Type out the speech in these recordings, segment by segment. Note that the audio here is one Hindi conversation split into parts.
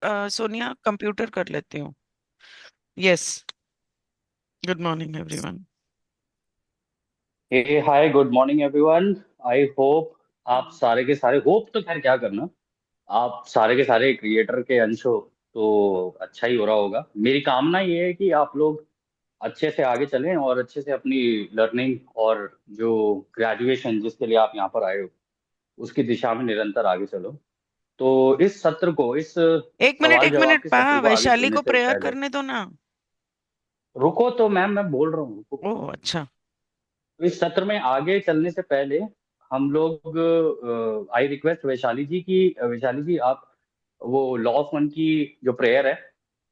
सोनिया कंप्यूटर कर लेती हूँ। Yes. Good morning everyone. Hey hi, good morning everyone. I hope आप सारे के सारे, होप तो खैर क्या करना, आप सारे के सारे क्रिएटर के अंश हो तो अच्छा ही हो रहा होगा। मेरी कामना ये है कि आप लोग अच्छे से आगे चलें और अच्छे से अपनी लर्निंग और जो ग्रेजुएशन जिसके लिए आप यहाँ पर आए हो उसकी दिशा में निरंतर आगे चलो। तो इस सत्र को, इस एक सवाल जवाब मिनट के पा सत्र को आगे वैशाली चलने को से प्रेयर पहले, करने दो ना। रुको तो मैम, मैं बोल रहा हूँ, रुको। ओह अच्छा। तो इस सत्र में आगे चलने से पहले हम लोग, आई रिक्वेस्ट वैशाली जी की, वैशाली जी आप वो लॉ ऑफ वन की जो प्रेयर है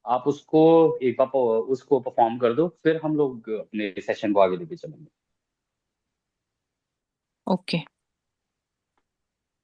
आप उसको एक बार उसको परफॉर्म कर दो, फिर हम लोग अपने सेशन को आगे लेके चलेंगे। ओके।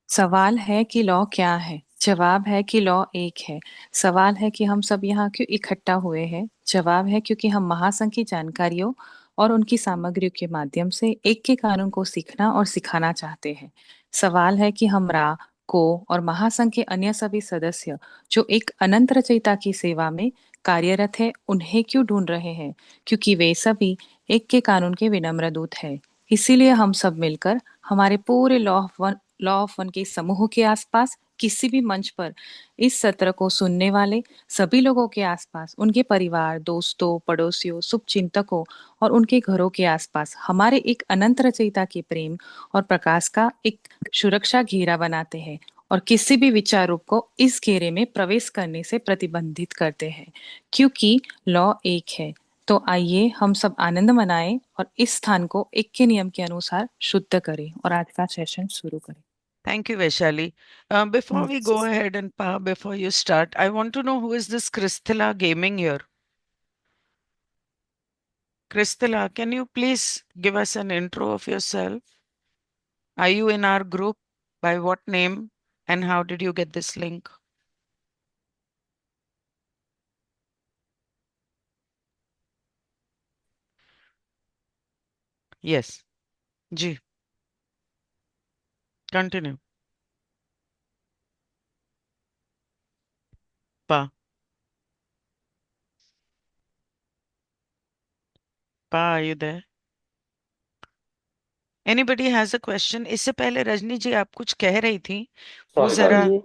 सवाल है कि लॉ क्या है। जवाब है कि लॉ एक है। सवाल है कि हम सब यहाँ क्यों इकट्ठा हुए हैं। जवाब है क्योंकि हम महासंघ की जानकारियों और उनकी सामग्रियों के माध्यम से एक के कानून को सीखना और सिखाना चाहते हैं। सवाल है कि हम रा को और महासंघ के अन्य सभी सदस्य जो एक अनंत रचयिता की सेवा में कार्यरत है उन्हें क्यों ढूंढ रहे हैं, क्योंकि वे सभी एक के कानून के विनम्र दूत हैं। इसीलिए हम सब मिलकर हमारे पूरे लॉ ऑफ वन के समूह के आसपास किसी भी मंच पर इस सत्र को सुनने वाले सभी लोगों के आसपास, उनके परिवार, दोस्तों, पड़ोसियों, शुभचिंतकों और उनके घरों के आसपास हमारे एक अनंत रचयिता के प्रेम और प्रकाश का एक सुरक्षा घेरा बनाते हैं और किसी भी विचार रूप को इस घेरे में प्रवेश करने से प्रतिबंधित करते हैं, क्योंकि लॉ एक है। तो आइए हम सब आनंद मनाएं और इस स्थान को एक के नियम के अनुसार शुद्ध करें और आज का सेशन शुरू करें। Thank you Vaishali. Before hmm. We go ahead and Pa, before you start, I want to know who is this Christella gaming here. Christella, can you please give us an intro of yourself? Are you in our group? By what name? And how did you get this link? Yes. जी, continue. Pa, Pa, are you there? Anybody has a question? इससे पहले रजनी जी आप कुछ कह रही थी, वो सॉरी जरा सॉरी। जी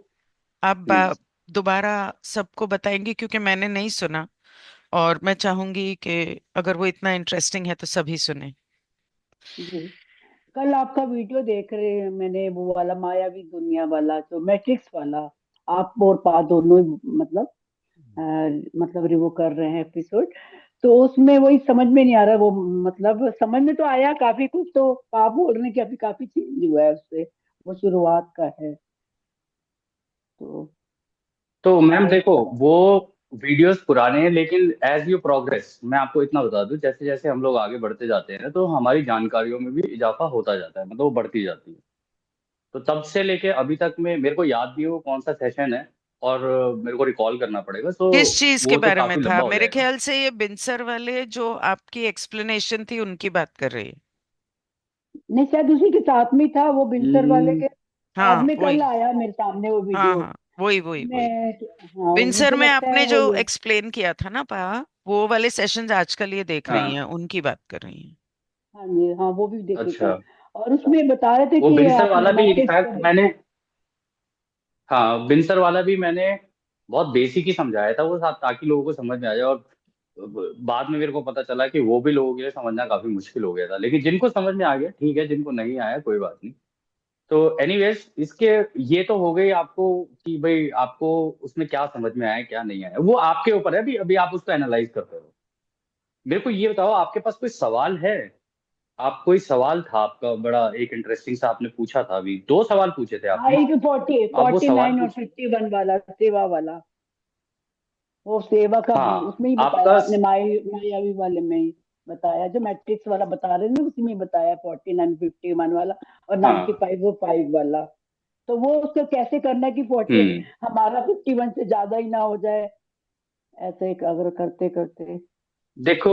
आप हम्म। दोबारा सबको बताएंगे क्योंकि मैंने नहीं सुना, और मैं चाहूंगी कि अगर वो इतना इंटरेस्टिंग है तो सभी सुने। जी। कल आपका वीडियो देख रहे हैं मैंने, वो वाला मायावी दुनिया वाला, जो मैट्रिक्स वाला। आप और पा दोनों ही, मतलब अ, मतलब रिव्यू कर रहे हैं एपिसोड। तो उसमें वही समझ में नहीं आ रहा वो, मतलब समझ में तो आया काफी कुछ, तो पा बोल रहे हैं कि अभी काफी चेंज हुआ है उससे। वो शुरुआत का है। तो तो मैम आगे देखो, का। वो वीडियोस पुराने हैं लेकिन एज यू प्रोग्रेस, मैं आपको इतना बता दूं, जैसे जैसे हम लोग आगे बढ़ते जाते हैं तो हमारी जानकारियों में भी इजाफा होता जाता है, मतलब वो बढ़ती जाती है। तो तब से लेके अभी तक में मेरे को याद भी हो कौन सा सेशन है, और मेरे को रिकॉल करना पड़ेगा, तो किस चीज के वो तो बारे में काफी था? लंबा हो मेरे जाएगा। ख्याल से ये बिनसर वाले जो आपकी एक्सप्लेनेशन थी उनकी बात कर रही है। नहीं, शायद उसी के साथ में था वो बिनसर वाले हम्म। के। बाद हाँ में कल वही। आया मेरे सामने वो हाँ वीडियो। हाँ, वही वही वही। मैं, हाँ बिनसर मुझे में लगता है आपने जो वही है। एक्सप्लेन किया था ना पा, वो वाले सेशंस आजकल ये देख रही हैं, हाँ। उनकी बात कर रही हैं। हाँ जी, हाँ वो भी देखा। अच्छा। और उसमें बता रहे थे वो कि बिनसर आपने वाला भी मैट्रिक्स इनफैक्ट का। मैंने, हाँ बिनसर वाला भी मैंने बहुत बेसिक ही समझाया था वो, ताकि लोगों को समझ में आ जाए। और बाद में मेरे को पता चला कि वो भी लोगों के लिए समझना काफी मुश्किल हो गया था, लेकिन जिनको समझ में आ गया ठीक है, जिनको नहीं आया कोई बात नहीं। तो एनीवेज, इसके ये तो हो गई आपको कि भाई आपको उसमें क्या समझ में आया क्या नहीं आया, वो आपके ऊपर है। अभी अभी आप उसको एनालाइज करते हो। मेरे को ये बताओ, आपके पास कोई सवाल है? आप कोई सवाल था आपका बड़ा एक इंटरेस्टिंग सा, आपने पूछा था, अभी दो सवाल पूछे थे हाँ, आपने। एक फोर्टी आप वो फोर्टी सवाल नाइन और पूछ। 51 वाला, सेवा वाला। वो सेवा का हाँ उसमें ही बताया आपका। आपने, मायावी वाले में ही बताया, जो मैट्रिक्स वाला बता रहे थे उसी में ही बताया, 49, 51 वाला और नाइन्टी हाँ। फाइव वो फाइव वाला। तो वो उसको कैसे करना है कि 40 हम्म। हमारा 51 से ज्यादा ही ना हो जाए, ऐसे अगर करते करते। देखो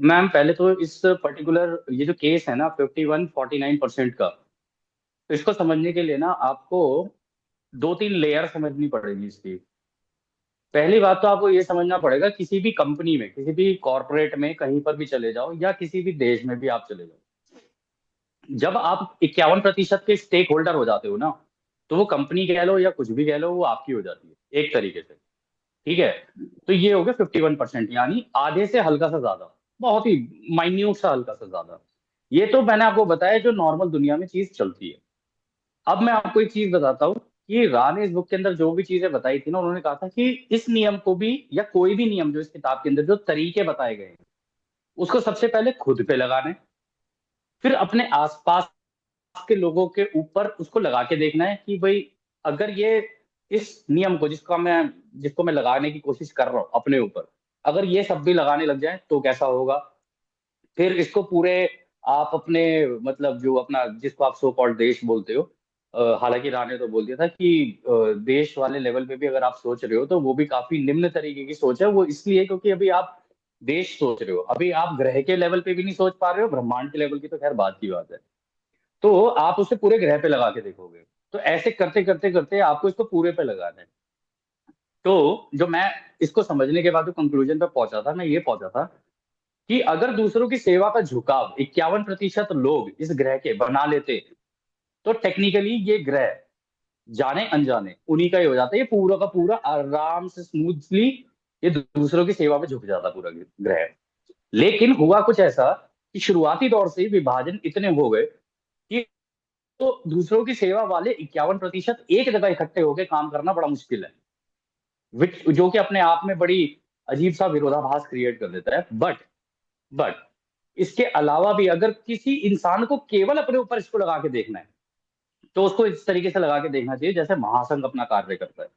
मैम, पहले तो इस पर्टिकुलर ये जो केस है ना 51-49% का, तो इसको समझने के लिए ना आपको दो तीन लेयर समझनी पड़ेगी इसकी। पहली बात तो आपको ये समझना पड़ेगा, किसी भी कंपनी में, किसी भी कॉर्पोरेट में, कहीं पर भी चले जाओ, या किसी भी देश में भी आप चले जाओ, जब आप 51% के स्टेक होल्डर हो जाते हो ना, तो वो कंपनी कह लो या कुछ भी कह लो, वो आपकी हो जाती है एक तरीके से। ठीक है, तो ये हो गया 51%, यानी आधे से हल्का सा ज्यादा, बहुत ही माइन्यूट सा हल्का सा ज्यादा। ये तो मैंने आपको बताया जो नॉर्मल दुनिया में चीज चलती है। अब मैं आपको एक चीज बताता हूँ कि रा ने इस बुक के अंदर जो भी चीजें बताई थी ना, उन्होंने कहा था कि इस नियम को भी, या कोई भी नियम जो इस किताब के अंदर जो तरीके बताए गए हैं, उसको सबसे पहले खुद पे लगाने, फिर अपने आसपास के लोगों के ऊपर उसको लगा के देखना है कि भाई, अगर ये इस नियम को जिसको मैं लगाने की कोशिश कर रहा हूँ अपने ऊपर, अगर ये सब भी लगाने लग जाए तो कैसा होगा। फिर इसको पूरे आप अपने, मतलब जो अपना जिसको आप सो कॉल्ड देश बोलते हो, हालांकि राणे ने तो बोल दिया था कि देश वाले लेवल पे भी अगर आप सोच रहे हो तो वो भी काफी निम्न तरीके की सोच है। वो इसलिए क्योंकि अभी आप देश सोच रहे हो, अभी आप ग्रह के लेवल पे भी नहीं सोच पा रहे हो, ब्रह्मांड के लेवल की तो खैर बात की बात है। तो आप उसे पूरे ग्रह पे लगा के देखोगे। तो ऐसे करते करते करते आपको इसको पूरे पे लगाना है। तो जो मैं इसको समझने के बाद जो कंक्लूजन पे पहुंचा था, मैं ये पहुंचा था कि अगर दूसरों की सेवा का झुकाव 51% लोग इस ग्रह के बना लेते, तो टेक्निकली ये ग्रह जाने अनजाने उन्हीं का ही हो जाता है। ये पूरा का पूरा आराम से स्मूथली ये दूसरों की सेवा में झुक जाता पूरा ग्रह। लेकिन हुआ कुछ ऐसा कि शुरुआती दौर से ही विभाजन इतने हो गए कि तो दूसरों की सेवा वाले 51% एक जगह इकट्ठे होकर काम करना बड़ा मुश्किल है, जो कि अपने आप में बड़ी अजीब सा विरोधाभास क्रिएट कर देता है। बट इसके अलावा भी अगर किसी इंसान को केवल अपने ऊपर इसको लगा के देखना है, तो उसको इस तरीके से लगा के देखना चाहिए जैसे महासंघ अपना कार्य करता है।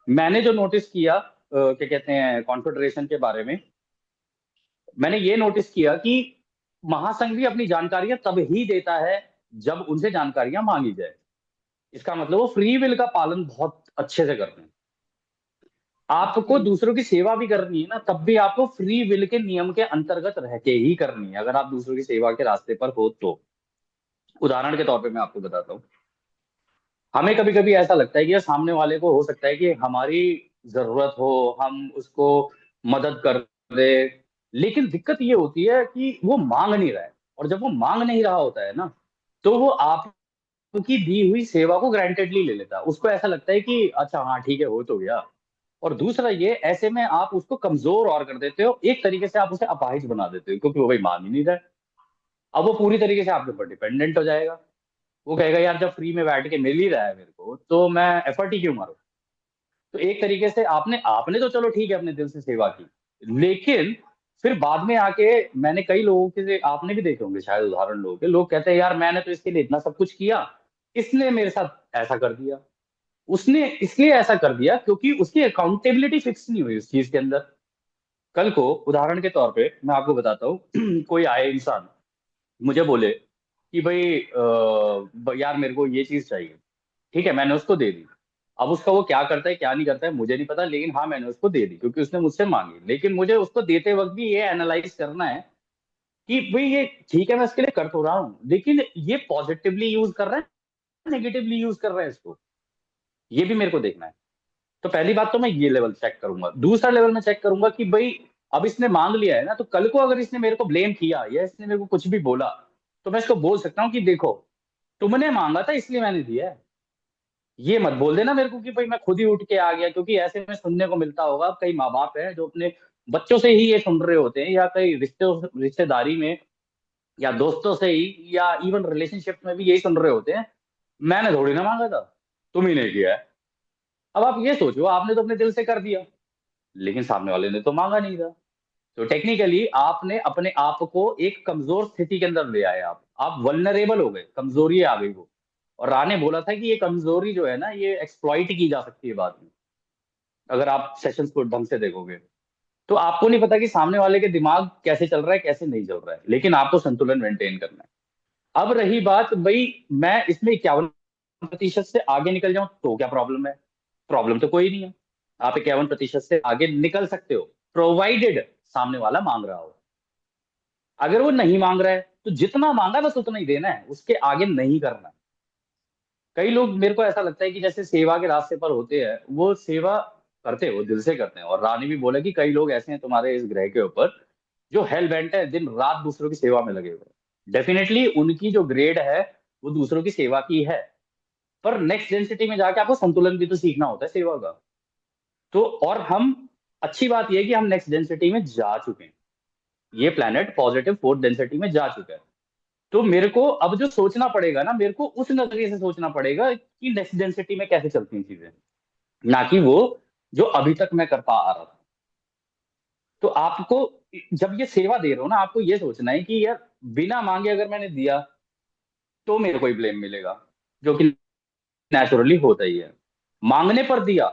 मैंने जो नोटिस किया, क्या कहते हैं, कॉन्फेडरेशन के बारे में, मैंने ये नोटिस किया कि महासंघ भी अपनी जानकारियां तब ही देता है जब उनसे जानकारियां मांगी जाए। इसका मतलब वो फ्री विल का पालन बहुत अच्छे से करते हैं। आपको दूसरों की सेवा भी करनी है ना, तब भी आपको फ्री विल के नियम के अंतर्गत रह के ही करनी है, अगर आप दूसरों की सेवा के रास्ते पर हो तो। उदाहरण के तौर पे मैं आपको बताता हूँ, हमें कभी कभी ऐसा लगता है कि यार सामने वाले को हो सकता है कि हमारी जरूरत हो, हम उसको मदद कर दे, लेकिन दिक्कत ये होती है कि वो मांग नहीं रहा है। और जब वो मांग नहीं रहा होता है ना, तो वो आपकी दी हुई सेवा को ग्रांटेडली ले लेता है। उसको ऐसा लगता है कि अच्छा हाँ ठीक है, हो तो गया। और दूसरा ये, ऐसे में आप उसको कमजोर और कर देते हो, एक तरीके से आप उसे अपाहिज बना देते हो, क्योंकि वो भाई मान ही नहीं रहा है। अब वो पूरी तरीके से आपके ऊपर डिपेंडेंट हो जाएगा। वो कहेगा यार जब फ्री में बैठ के मिल ही रहा है मेरे को, तो मैं एफर्ट ही क्यों मारूं। तो एक तरीके से आपने आपने तो चलो ठीक है अपने दिल से सेवा की, लेकिन फिर बाद में आके, मैंने कई लोगों के, आपने भी देखे होंगे शायद उदाहरण, लोगों के लोग कहते हैं यार मैंने तो इसके लिए इतना सब कुछ किया, इसने मेरे साथ ऐसा कर दिया। उसने इसलिए ऐसा कर दिया क्योंकि उसकी अकाउंटेबिलिटी फिक्स नहीं हुई उस चीज के अंदर। कल को उदाहरण के तौर पे मैं आपको बताता हूँ कोई आए इंसान मुझे बोले कि भाई यार मेरे को ये चीज चाहिए, ठीक है, मैंने उसको दे दी। अब उसका वो क्या करता है क्या नहीं करता है मुझे नहीं पता, लेकिन हाँ मैंने उसको दे दी क्योंकि उसने मुझसे मांगी। लेकिन मुझे उसको देते वक्त भी ये एनालाइज करना है कि भाई ये ठीक है, मैं इसके लिए कर तो रहा हूँ, लेकिन ये पॉजिटिवली यूज कर रहा है, नेगेटिवली यूज कर रहा है इसको, ये भी मेरे को देखना है। तो पहली बात तो मैं ये लेवल चेक करूंगा। दूसरा लेवल में चेक करूंगा कि भाई अब इसने मांग लिया है ना, तो कल को अगर इसने मेरे को ब्लेम किया या इसने मेरे को कुछ भी बोला, तो मैं इसको बोल सकता हूँ कि देखो तुमने मांगा था इसलिए मैंने दिया है। ये मत बोल देना मेरे को कि भाई मैं खुद ही उठ के आ गया, क्योंकि ऐसे में सुनने को मिलता होगा कई माँ बाप हैं जो अपने बच्चों से ही ये सुन रहे होते हैं, या कई रिश्तेदारी में, या दोस्तों से ही, या इवन रिलेशनशिप में भी यही सुन रहे होते हैं, मैंने थोड़ी ना मांगा था, तुम ही ने किया है। अब आप ये सोचो, आपने तो अपने दिल से कर दिया, लेकिन सामने वाले ने तो मांगा नहीं था। तो टेक्निकली आपने अपने आप को एक कमजोर स्थिति के अंदर ले आए, आप वल्नरेबल हो गए, कमजोरी आ गई वो। और राय ने बोला था कि ये कमजोरी जो है ना, ये एक्सप्लॉइट की जा सकती है बाद में, अगर आप सेशंस को ढंग से देखोगे। तो आपको नहीं पता कि सामने वाले के दिमाग कैसे चल रहा है कैसे नहीं चल रहा है, लेकिन आपको संतुलन मेंटेन करना है। अब रही बात भाई, मैं इसमें 51% से आगे निकल जाऊं तो क्या प्रॉब्लम है? प्रॉब्लम तो कोई नहीं है। आप 51% से आगे निकल सकते हो, प्रोवाइडेड सामने वाला मांग रहा हो। अगर वो नहीं मांग रहा है तो जितना मांगा बस उतना ही देना है, उसके आगे नहीं करना है। कई लोग, मेरे को ऐसा लगता है कि जैसे सेवा के रास्ते पर होते हैं, वो सेवा करते हो, दिल से करते हैं। और रानी भी बोले कि कई लोग ऐसे हैं तुम्हारे इस ग्रह के ऊपर जो हेल बेंट है, दिन रात दूसरों की सेवा में लगे हुए। डेफिनेटली उनकी जो ग्रेड है वो दूसरों की सेवा की है, पर नेक्स्ट डेंसिटी में जाके आपको संतुलन भी तो सीखना होता है सेवा का। तो और हम, अच्छी बात यह है कि हम नेक्स्ट डेंसिटी में जा चुके हैं, ये प्लैनेट पॉजिटिव फोर्थ डेंसिटी में जा चुका है। तो मेरे को अब जो सोचना पड़ेगा ना, मेरे को उस नजरिए से सोचना पड़ेगा कि नेक्स्ट डेंसिटी में कैसे चलती हैं चीजें, ना कि वो जो अभी तक मैं कर पा आ रहा था। तो आपको जब ये सेवा दे रहे हो ना, आपको ये सोचना है कि यार बिना मांगे अगर मैंने दिया तो मेरे को ही ब्लेम मिलेगा, जो कि नेचुरली होता ही है। मांगने पर दिया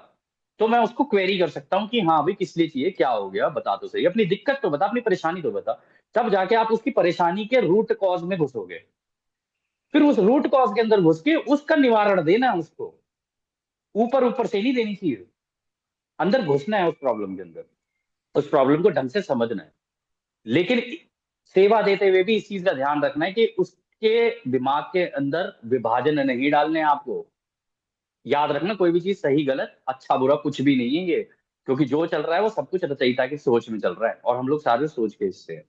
तो मैं उसको क्वेरी कर सकता हूँ कि हाँ भाई किस लिए चाहिए, क्या हो गया, बता तो सही, अपनी दिक्कत तो बता, अपनी परेशानी तो बता। तब जाके आप उसकी परेशानी के रूट कॉज में घुसोगे, फिर उस रूट कॉज के अंदर घुस के उसका निवारण देना है उसको। ऊपर ऊपर से नहीं देनी चीज, अंदर घुसना है उस प्रॉब्लम के अंदर, उस प्रॉब्लम को ढंग से समझना है। लेकिन सेवा देते हुए भी इस चीज का ध्यान रखना है कि उसके दिमाग के अंदर विभाजन नहीं डालने हैं आपको। याद रखना, कोई भी चीज सही गलत अच्छा बुरा कुछ भी नहीं है ये, क्योंकि जो चल रहा है वो सब कुछ रचयिता की सोच में चल रहा है, और हम लोग सारे सोच के हिस्से हैं।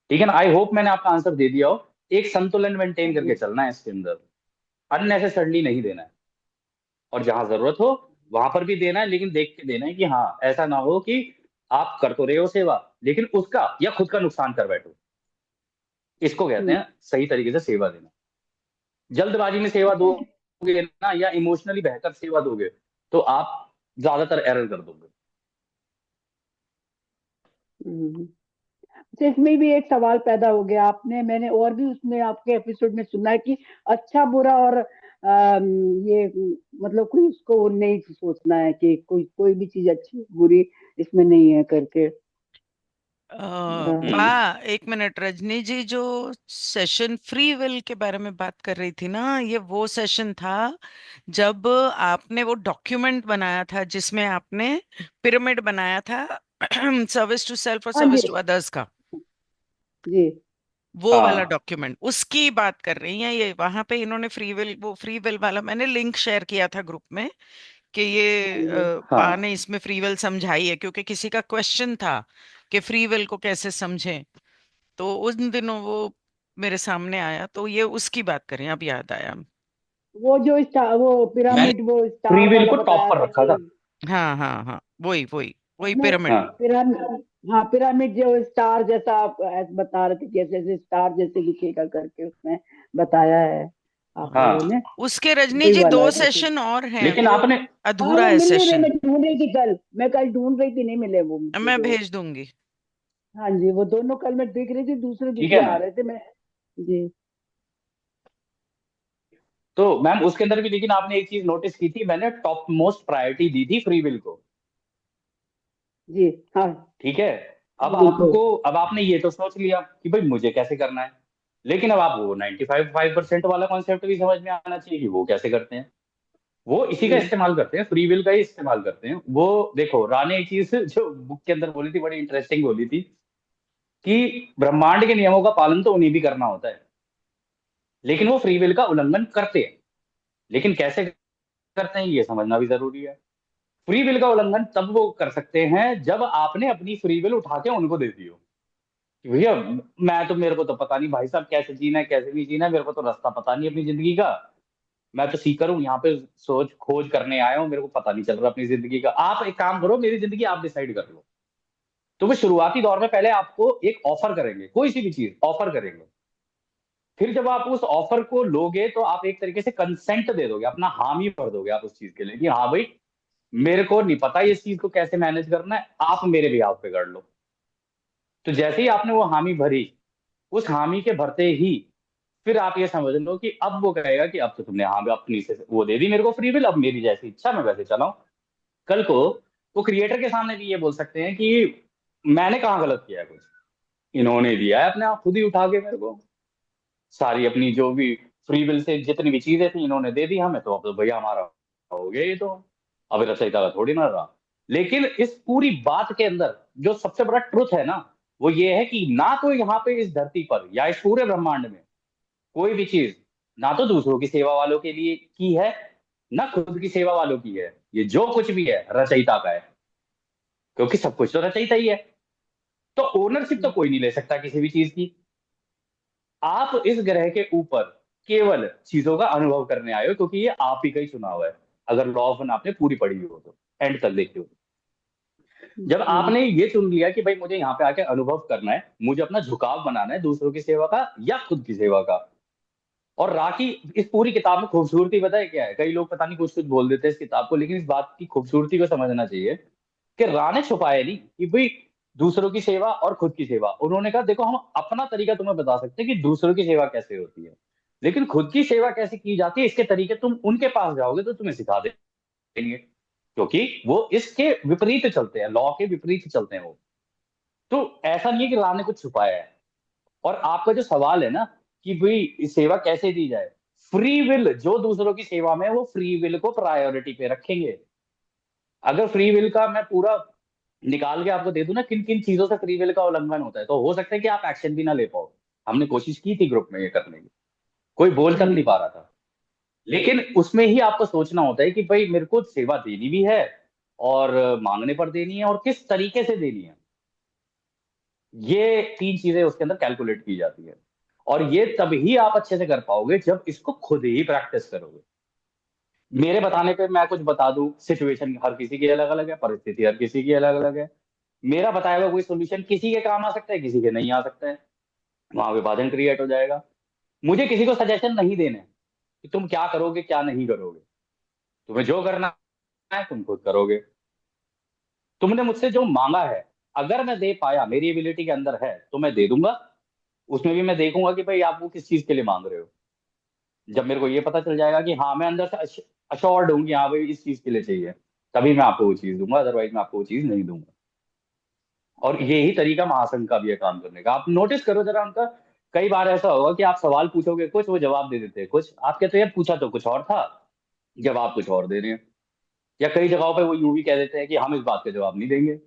ठीक है ना? आई होप मैंने आपका आंसर दे दिया हो। एक संतुलन मेंटेन करके चलना है इसके अंदर, अननेसेसरली नहीं देना है, और जहां जरूरत हो वहां पर भी देना है, लेकिन देख के देना है कि हाँ ऐसा ना हो कि आप कर तो रहे हो सेवा लेकिन उसका या खुद का नुकसान कर बैठो। इसको कहते हैं सही तरीके से सेवा देना। जल्दबाजी में सेवा दोगे ना, या इमोशनली बहकर सेवा दोगे, तो आप ज्यादातर एरर कर दोगे। हम्म। अच्छा, इसमें भी एक सवाल पैदा हो गया, आपने मैंने और भी उसमें आपके एपिसोड में सुना है कि अच्छा बुरा और ये मतलब कोई उसको नहीं सोचना है कि कोई कोई भी चीज अच्छी बुरी इसमें नहीं है करके। बा एक मिनट रजनी जी, जो सेशन फ्री विल के बारे में बात कर रही थी ना, ये वो सेशन था जब आपने वो डॉक्यूमेंट बनाया था जिसमें आपने पिरामिड बनाया था सर्विस टू सेल्फ और हाँ सर्विस जी टू अदर्स का, जी। वो वाला हाँ डॉक्यूमेंट उसकी बात कर रही हैं ये। वहां पे इन्होंने फ्री विल, वो फ्री विल वाला मैंने लिंक शेयर किया था ग्रुप में कि हाँ ये जी। पा ने हाँ इसमें फ्री विल समझाई है, क्योंकि किसी का क्वेश्चन था कि फ्री विल को कैसे समझें। तो उन दिनों वो मेरे सामने आया, तो ये उसकी बात करें, अब याद आया। वो जो स्टार, वो मैंने पिरामिड, वो फ्री स्टार विल वाला को टॉप बताया पर था रखा कि था। हाँ हाँ हाँ, वही वही वही उसमें पिरामिड। हाँ पिरामिड, हाँ पिरामिड जो स्टार जैसा आप ऐसे बता रहे थे कि ऐसे ऐसे स्टार जैसे दिखेगा करके उसमें बताया है आप लोगों हाँ ने। उसके रजनी वही जी वाला दो है तो फिर। सेशन और हैं लेकिन वो, आपने, हाँ अधूरा वो है मिल नहीं रहे, सेशन। मैं ढूंढ रही थी कल, मैं कल ढूंढ रही थी, नहीं मिले वो मुझे मैं जो। भेज दूंगी। हाँ जी, वो दोनों कल मैं देख रही थी, दूसरे ठीक है दूसरे आ मैम, रहे थे मैं। जी तो मैम उसके अंदर भी लेकिन आपने एक चीज नोटिस की थी, मैंने टॉप मोस्ट प्रायोरिटी दी थी फ्री विल को। जी। हाँ ठीक है? अब जी बिल्कुल। आपको, अब आपने ये तो सोच लिया कि भाई मुझे कैसे करना है, लेकिन अब आप वो 95% वाला कॉन्सेप्ट भी समझ में आना चाहिए कि वो कैसे करते हैं। वो इसी का जी इस्तेमाल करते हैं, फ्री विल का ही इस्तेमाल करते हैं वो। देखो रा ने एक चीज जो बुक के अंदर बोली थी, बड़ी इंटरेस्टिंग बोली थी कि ब्रह्मांड के नियमों का पालन तो उन्हें भी करना होता है, लेकिन वो फ्री विल का उल्लंघन करते हैं। लेकिन कैसे करते हैं ये समझना भी जरूरी है। फ्री विल का उल्लंघन तब वो कर सकते हैं जब आपने अपनी फ्री विल उठा के उनको दे दी हो कि भैया मैं तो, मेरे को तो पता नहीं भाई साहब कैसे जीना है कैसे नहीं जीना है, मेरे को तो रास्ता पता नहीं अपनी जिंदगी का, मैं तो सीकर हूँ यहाँ पे, सोच खोज करने आया हूँ, मेरे को पता नहीं चल रहा अपनी जिंदगी का, आप एक काम करो मेरी जिंदगी आप डिसाइड कर लो। तो वो शुरुआती दौर में पहले आपको एक ऑफर करेंगे, कोई सी भी चीज ऑफर करेंगे। फिर जब आप उस ऑफर को लोगे तो आप एक तरीके से कंसेंट दे दोगे, अपना हामी भर दोगे आप उस चीज के लिए कि हाँ भाई मेरे को नहीं पता इस चीज को कैसे मैनेज करना है, आप मेरे भी पे कर लो। तो जैसे ही आपने वो हामी भरी, उस हामी के भरते ही फिर आप ये समझ लो कि अब वो कहेगा कि अब तो तुमने हाँ अपनी से वो दे दी मेरे को फ्री विल, अब मेरी जैसी इच्छा मैं वैसे चलाऊं। कल को वो क्रिएटर के सामने भी ये बोल सकते हैं कि मैंने कहाँ गलत किया है कुछ, इन्होंने दिया है अपने आप खुद ही उठा के मेरे को, सारी अपनी जो भी फ्री विल से जितनी भी चीजें थी इन्होंने दे दी हमें, तो अब तो भैया हमारा हो गया ये तो, अब रचयिता का थोड़ी ना रहा। लेकिन इस पूरी बात के अंदर जो सबसे बड़ा ट्रुथ है ना, वो ये है कि ना तो यहाँ पे इस धरती पर या इस पूरे ब्रह्मांड में कोई भी चीज ना तो दूसरों की सेवा वालों के लिए की है, ना खुद की सेवा वालों की है। ये जो कुछ भी है रचयिता का है, क्योंकि सब कुछ तो रचयिता ही है। तो ओनरशिप तो कोई नहीं ले सकता किसी भी चीज की। आप इस ग्रह के ऊपर केवल चीजों का अनुभव करने आए हो, क्योंकि ये आप ही का ही चुनाव है। अगर लॉ ऑफ वन आपने पूरी पढ़ी हो तो एंड तक देखी हो। जब जी। आपने ये चुन लिया कि भाई मुझे यहाँ पे आके अनुभव करना है, मुझे अपना झुकाव बनाना है दूसरों की सेवा का या खुद की सेवा का। और राखी, इस पूरी किताब में खूबसूरती पता है क्या है? कई लोग पता नहीं कुछ कुछ बोल देते हैं इस किताब को, लेकिन इस बात की खूबसूरती को समझना चाहिए कि रा ने छुपाया नहीं कि भाई दूसरों की सेवा और खुद की सेवा। उन्होंने कहा देखो हम अपना तरीका तुम्हें बता सकते हैं कि दूसरों की सेवा कैसे होती है, लेकिन खुद की सेवा कैसे की जाती है इसके तरीके तुम उनके पास जाओगे तो तुम्हें सिखा देंगे, क्योंकि वो इसके विपरीत चलते हैं, लॉ के विपरीत चलते हैं वो। तो ऐसा नहीं है कि रा ने कुछ छुपाया है। और आपका जो सवाल है ना कि भाई सेवा कैसे दी जाए, फ्री विल जो दूसरों की सेवा में है, वो फ्री विल को प्रायोरिटी पे रखेंगे। अगर फ्री विल का मैं पूरा निकाल के आपको दे दूं ना किन किन चीजों से फ्री विल का उल्लंघन होता है, तो हो सकता है कि आप एक्शन भी ना ले पाओ। हमने कोशिश की थी ग्रुप में ये करने की, कोई बोल तक नहीं पा रहा था। लेकिन उसमें ही आपको सोचना होता है कि भाई मेरे को सेवा देनी भी है और मांगने पर देनी है और किस तरीके से देनी है। ये तीन चीजें उसके अंदर कैलकुलेट की जाती है। और ये तभी आप अच्छे से कर पाओगे जब इसको खुद ही प्रैक्टिस करोगे। मेरे बताने पे मैं कुछ बता दूं, सिचुएशन हर किसी की अलग अलग है, परिस्थिति हर किसी की अलग अलग है। मेरा बताया हुआ कोई सोल्यूशन किसी के काम आ सकता है, किसी के नहीं आ सकता है। वहां विभाजन क्रिएट हो जाएगा। मुझे किसी को सजेशन नहीं देने कि तुम क्या करोगे क्या नहीं करोगे। तुम्हें जो करना है तुम खुद करोगे। तुमने मुझसे जो मांगा है, अगर मैं दे पाया, मेरी एबिलिटी के अंदर है तो मैं दे दूंगा। उसमें भी मैं देखूंगा कि भाई आप वो किस चीज के लिए मांग रहे हो। जब मेरे को ये पता चल जाएगा कि हाँ मैं अंदर से अश्योर्ड हूँ कि हाँ भाई इस चीज के लिए चाहिए, तभी मैं आपको वो चीज दूंगा, अदरवाइज मैं आपको वो चीज नहीं दूंगा। और यही तरीका महासंघ का भी है काम करने का। आप नोटिस करो जरा उनका। कई बार ऐसा होगा कि आप सवाल पूछोगे कुछ, वो जवाब दे देते हैं कुछ। आप कहते हैं पूछा तो कुछ और था, जवाब कुछ और दे रहे हैं। या कई जगहों पे वो यूं भी कह देते हैं कि हम इस बात का जवाब नहीं देंगे।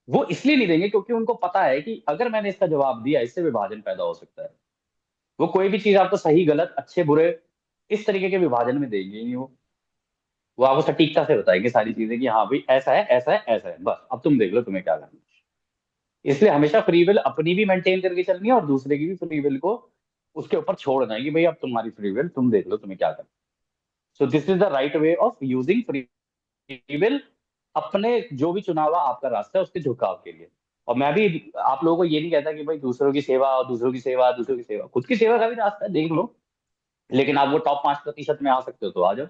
वो इसलिए नहीं देंगे क्योंकि उनको पता है कि अगर मैंने इसका जवाब दिया इससे विभाजन पैदा हो सकता है। वो कोई भी चीज आपको सही गलत अच्छे बुरे इस तरीके के विभाजन में देंगे ही नहीं। वो आपको सटीकता से बताएंगे सारी चीजें कि हाँ भाई ऐसा है ऐसा है ऐसा है, बस अब तुम देख लो तुम्हें क्या करना है। इसलिए हमेशा फ्री विल अपनी भी मेंटेन करके चलनी है और दूसरे की भी फ्री विल को उसके ऊपर छोड़ना है कि भाई अब तुम्हारी फ्री विल तुम देख लो तुम्हें क्या करना। So this is the right way of using free will, अपने जो भी चुनाव हुआ आपका रास्ता है उसके झुकाव के लिए। और मैं भी आप लोगों को ये नहीं कहता कि भाई दूसरों की सेवा और दूसरों की सेवा दूसरों की सेवा, खुद की सेवा का भी रास्ता है देख लो। लेकिन आप वो टॉप 5% में आ सकते हो तो आ जाओ।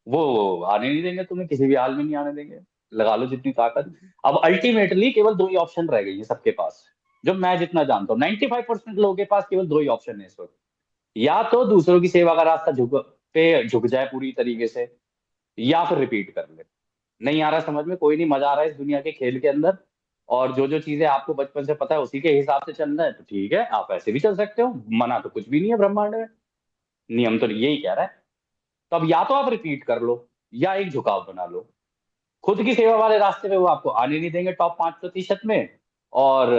वो आने नहीं देंगे तुम्हें, किसी भी हाल में नहीं आने देंगे, लगा लो जितनी ताकत। अब अल्टीमेटली केवल दो ही ऑप्शन रह गई है सबके पास। जो मैं जितना जानता हूँ 95% लोगों के पास केवल दो ही ऑप्शन है इस वक्त। या तो दूसरों की सेवा का रास्ता झुक जाए पूरी तरीके से, या फिर रिपीट कर ले। नहीं आ रहा समझ में, कोई नहीं, मजा आ रहा है इस दुनिया के खेल के अंदर। और जो जो चीजें आपको बचपन से पता है उसी के हिसाब से चलना है तो ठीक है, आप ऐसे भी चल सकते हो। मना तो कुछ भी नहीं है ब्रह्मांड में, नियम तो यही कह रहा है। तो अब या तो आप रिपीट कर लो या एक झुकाव बना लो। खुद की सेवा वाले रास्ते पे वो आपको आने नहीं देंगे टॉप 5% में। और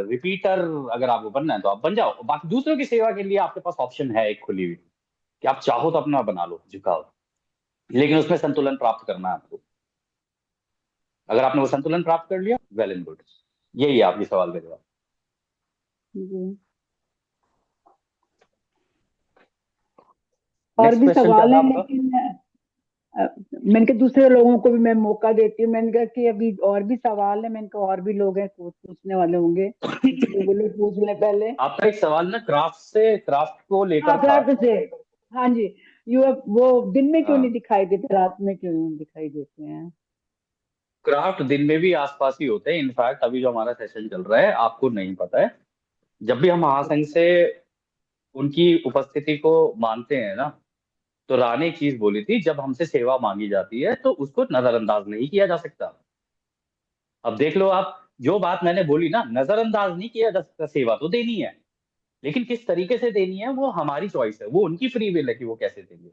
रिपीटर अगर आपको बनना है तो आप बन जाओ। बाकी दूसरों की सेवा के लिए आपके पास ऑप्शन है एक खुली हुई कि आप चाहो तो अपना बना लो झुकाव, लेकिन उसमें संतुलन प्राप्त करना है आपको। अगर आपने वो संतुलन प्राप्त कर लिया वेल एंड गुड। यही है आपके सवाल का जवाब। जी। और नेक्स्ट भी क्वेश्चन क्या सवाल था हैं आपका? लेकिन मैंने कहा दूसरे लोगों को भी मैं मौका देती हूँ। मैंने कहा कि अभी और भी सवाल है, मैंने कहा और भी लोग हैं पूछने वाले होंगे, इसलिए बोले पूछ ले पहले। आपका एक सवाल ना क्राफ्ट से, क्राफ्ट को हाँ लेकर था। क्लास से। हाँ जी। वो दिन में क्यों नहीं हाँ, दिखाई देते, रात में क्यों नहीं दिखाई देते हैं? क्राफ्ट दिन में भी आसपास ही होते हैं। इनफैक्ट अभी जो हमारा सेशन चल रहा है आपको नहीं पता है, जब भी हम महासंघ से उनकी उपस्थिति को मानते हैं ना, तो रानी एक चीज बोली थी, जब हमसे सेवा मांगी जाती है तो उसको नजरअंदाज नहीं किया जा सकता। अब देख लो आप, जो बात मैंने बोली ना, नजरअंदाज नहीं किया जा सकता। सेवा तो देनी है, लेकिन किस तरीके से देनी है वो हमारी चॉइस है, वो उनकी फ्री विल है कि वो कैसे देंगे।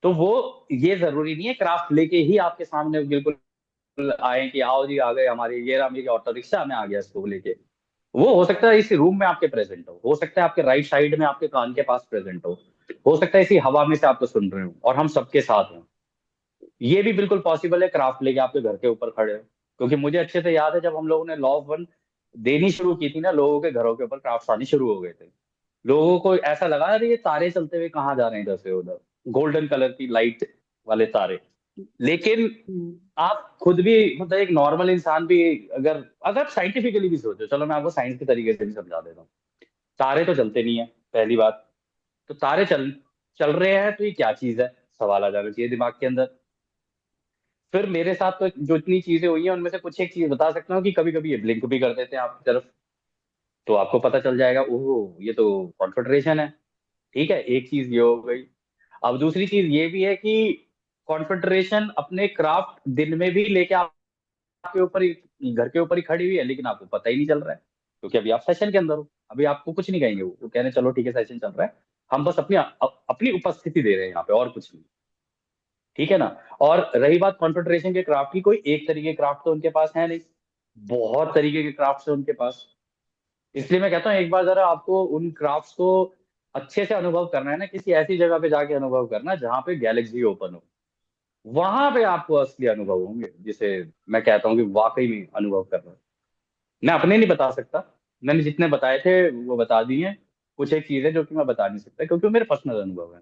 तो वो ये जरूरी नहीं है क्राफ्ट लेके ही आपके सामने बिल्कुल आए कि आओ जी आ गए हमारे, ये रहा मेरी ऑटो रिक्शा में आ गया इसको लेके। वो हो सकता है इसी रूम में आपके प्रेजेंट हो सकता है आपके राइट साइड में आपके कान के पास प्रेजेंट हो सकता है इसी हवा में से आपको सुन रहे हो और हम सबके साथ हैं। ये भी बिल्कुल पॉसिबल है क्राफ्ट लेके आपके घर के ऊपर खड़े हो, क्योंकि मुझे अच्छे से याद है जब हम लोगों ने लॉ ऑफ वन देनी शुरू की थी ना, लोगों के घरों के ऊपर क्राफ्ट आने शुरू हो गए थे। लोगों को ऐसा लगा अरे ये तारे चलते हुए कहाँ जा रहे हैं इधर से उधर, गोल्डन कलर की लाइट वाले तारे। लेकिन हम्म, आप खुद भी मतलब एक नॉर्मल इंसान भी, अगर अगर साइंटिफिकली भी सोचो, चलो मैं आपको साइंस के तरीके से भी समझा देता हूँ। तारे तो चलते नहीं है पहली बात। तो तारे चल चल रहे हैं तो ये क्या चीज है, सवाल आ जाना चाहिए दिमाग के अंदर। फिर मेरे साथ तो जो इतनी चीजें हुई हैं उनमें से कुछ एक चीज बता सकता हूँ कि कभी कभी ये ब्लिंक भी कर देते हैं आपकी तरफ, तो आपको पता चल जाएगा ओह ये तो कॉन्फेडरेशन है। ठीक है, एक चीज ये हो गई। अब दूसरी चीज ये भी है कि कॉन्फेडरेशन अपने क्राफ्ट दिन में भी लेके आपके ऊपर ही, घर के ऊपर ही खड़ी हुई है, लेकिन आपको पता ही नहीं चल रहा है, क्योंकि अभी आप सेशन के अंदर हो। अभी आपको कुछ नहीं कहेंगे, वो कह रहे हैं चलो ठीक है सेशन चल रहा है, हम बस अपनी अपनी उपस्थिति दे रहे हैं यहाँ पे और कुछ नहीं। ठीक है ना। और रही बात कॉन्फेडरेशन के क्राफ्ट की, कोई एक तरीके क्राफ्ट तो उनके पास है नहीं, बहुत तरीके के क्राफ्ट है उनके पास। इसलिए मैं कहता हूँ एक बार जरा आपको उन क्राफ्ट्स को अच्छे से अनुभव करना है ना, किसी ऐसी जगह पे जाके अनुभव करना जहाँ पे गैलेक्सी ओपन हो। वहां पे आपको असली अनुभव होंगे, जिसे मैं कहता हूँ कि वाकई में अनुभव कर रहा हूँ। मैं अपने नहीं बता सकता, मैंने जितने बताए थे वो बता दिए। कुछ एक चीजें जो कि मैं बता नहीं सकता क्योंकि वो मेरे पर्सनल अनुभव है।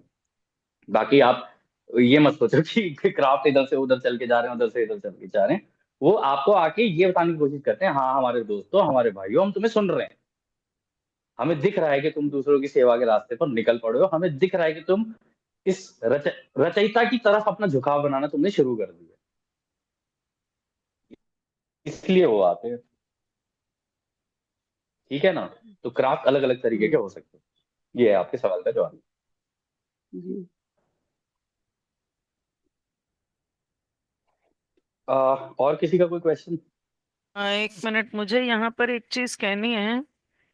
बाकी आप ये मत सोचो कि क्राफ्ट इधर से उधर चल के जा रहे हैं, उधर से इधर चल के जा रहे हैं। वो आपको आके ये बताने की कोशिश करते हैं, हाँ हमारे दोस्तों हमारे भाइयों हम तुम्हें सुन रहे हैं, हमें दिख रहा है कि तुम दूसरों की सेवा के रास्ते पर निकल पड़े हो, हमें दिख रहा है कि तुम इस रचयिता की तरफ अपना झुकाव बनाना तुमने शुरू कर दिया। इसलिए वो आते हैं। ठीक है ना। तो क्राफ्ट अलग अलग तरीके के हम्म, हो सकते हैं। ये है आपके सवाल का जवाब। जी। और किसी का कोई क्वेश्चन? एक मिनट, मुझे यहाँ पर एक चीज कहनी है